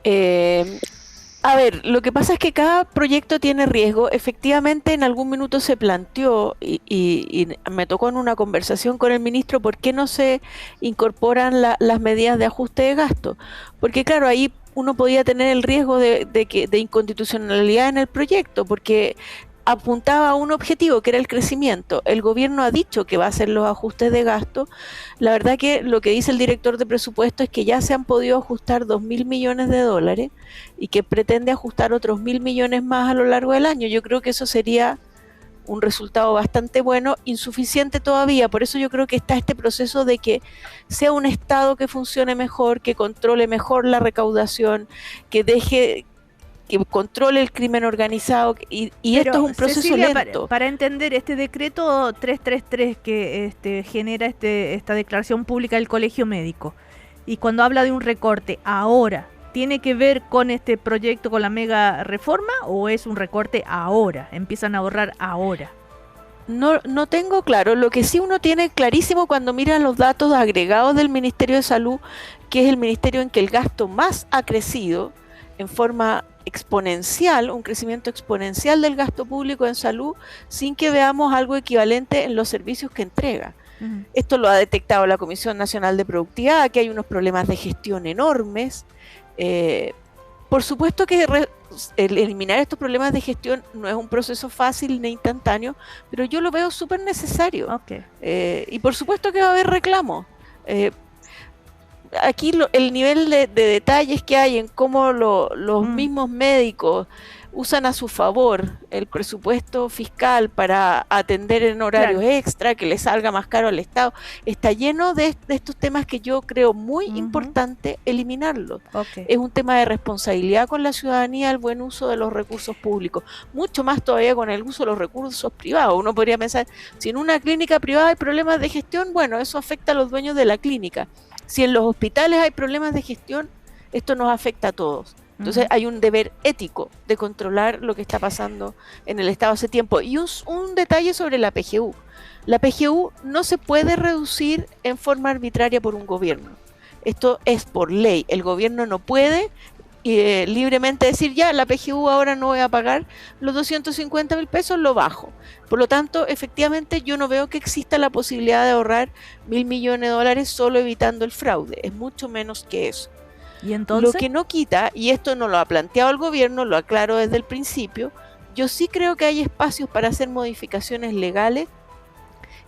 A ver, lo que pasa es que cada proyecto tiene riesgo. Efectivamente, en algún minuto se planteó y me tocó en una conversación con el ministro por qué no se incorporan las medidas de ajuste de gasto. Porque claro, ahí uno podía tener el riesgo de inconstitucionalidad en el proyecto, porque apuntaba a un objetivo que era el crecimiento. El gobierno ha dicho que va a hacer los ajustes de gasto. La verdad que lo que dice el director de presupuesto es que ya se han podido ajustar 2.000 millones de dólares y que pretende ajustar otros 1.000 millones más a lo largo del año. Yo creo que eso sería un resultado bastante bueno, insuficiente todavía. Por eso yo creo que está este proceso de que sea un Estado que funcione mejor, que controle mejor la recaudación, que controle el crimen organizado, y esto es un proceso, Cecilia, lento. Para entender este decreto 333 que genera esta declaración pública del Colegio Médico, y cuando habla de un recorte ahora, ¿tiene que ver con este proyecto, con la mega reforma, o es un recorte ahora? ¿Empiezan a ahorrar ahora? No tengo claro. Lo que sí uno tiene clarísimo cuando mira los datos agregados del Ministerio de Salud, que es el ministerio en que el gasto más ha crecido en forma exponencial, un crecimiento exponencial del gasto público en salud, sin que veamos algo equivalente en los servicios que entrega. Esto lo ha detectado la Comisión Nacional de Productividad, que hay unos problemas de gestión enormes. Por supuesto que eliminar estos problemas de gestión no es un proceso fácil ni instantáneo, pero yo lo veo súper necesario. Y por supuesto que va a haber reclamos. Aquí el nivel de detalles que hay en cómo los mismos médicos usan a su favor el presupuesto fiscal para atender en horarios extra, que le salga más caro al Estado, está lleno de estos temas que yo creo muy importante eliminarlos. Es un tema de responsabilidad con la ciudadanía, el buen uso de los recursos públicos, mucho más todavía con el uso de los recursos privados. Uno podría pensar, si en una clínica privada hay problemas de gestión, bueno, eso afecta a los dueños de la clínica. Si en los hospitales hay problemas de gestión, esto nos afecta a todos. Entonces hay un deber ético de controlar lo que está pasando en el Estado hace tiempo. Y un detalle sobre la PGU. La PGU no se puede reducir en forma arbitraria por un gobierno. Esto es por ley. El gobierno no puede libremente decir, ya, la PGU ahora no voy a pagar los 250.000 pesos, lo bajo. Por lo tanto, efectivamente, yo no veo que exista la posibilidad de ahorrar 1.000 millones de dólares solo evitando el fraude. Es mucho menos que eso. ¿Y entonces? Lo que no quita, y esto no lo ha planteado el gobierno, lo aclaro desde el principio, yo sí creo que hay espacios para hacer modificaciones legales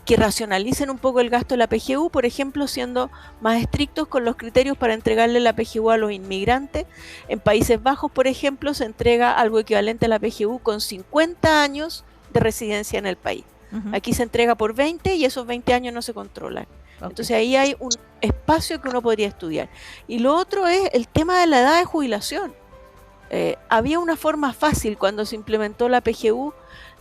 que racionalicen un poco el gasto de la PGU, por ejemplo, siendo más estrictos con los criterios para entregarle la PGU a los inmigrantes. En Países Bajos, por ejemplo, se entrega algo equivalente a la PGU con 50 años de residencia en el país. Aquí se entrega por 20 y esos 20 años no se controlan. Entonces ahí hay un espacio que uno podría estudiar. Y lo otro es el tema de la edad de jubilación. Había una forma fácil cuando se implementó la PGU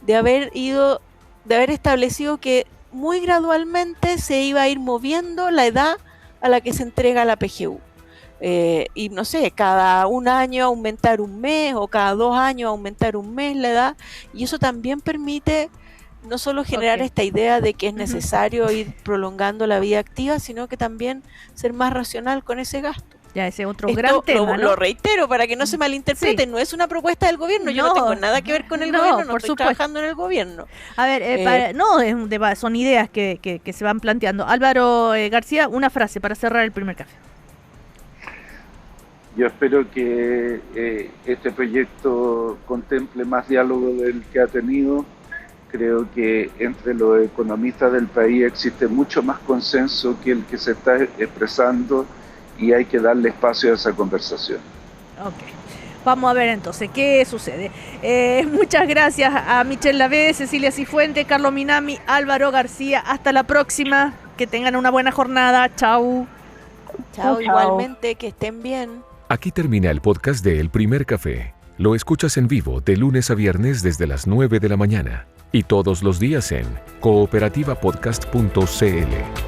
de haber establecido que muy gradualmente se iba a ir moviendo la edad a la que se entrega la PGU. y no sé, cada un año aumentar un mes o cada 2 años aumentar un mes la edad, y eso también permite no solo generar esta idea de que es necesario ir prolongando la vida activa, sino que también ser más racional con ese gasto. Ya, ese otro gran tema, ¿no? Lo reitero para que no se malinterprete, no es una propuesta del gobierno, yo no tengo nada que ver con el gobierno, no estoy trabajando en el gobierno. A ver, es un debate, son ideas que se van planteando. Álvaro García, una frase para cerrar el primer café. Yo espero que este proyecto contemple más diálogo del que ha tenido. Creo que entre los economistas del país existe mucho más consenso que el que se está expresando, y hay que darle espacio a esa conversación. Ok, vamos a ver entonces qué sucede. Muchas gracias a Michelle Lavé, Cecilia Cifuente, Carlos Minami, Álvaro García. Hasta la próxima, que tengan una buena jornada. Chau. Chau, igualmente, que estén bien. Aquí termina el podcast de El Primer Café. Lo escuchas en vivo de lunes a viernes desde las 9 de la mañana y todos los días en cooperativapodcast.cl.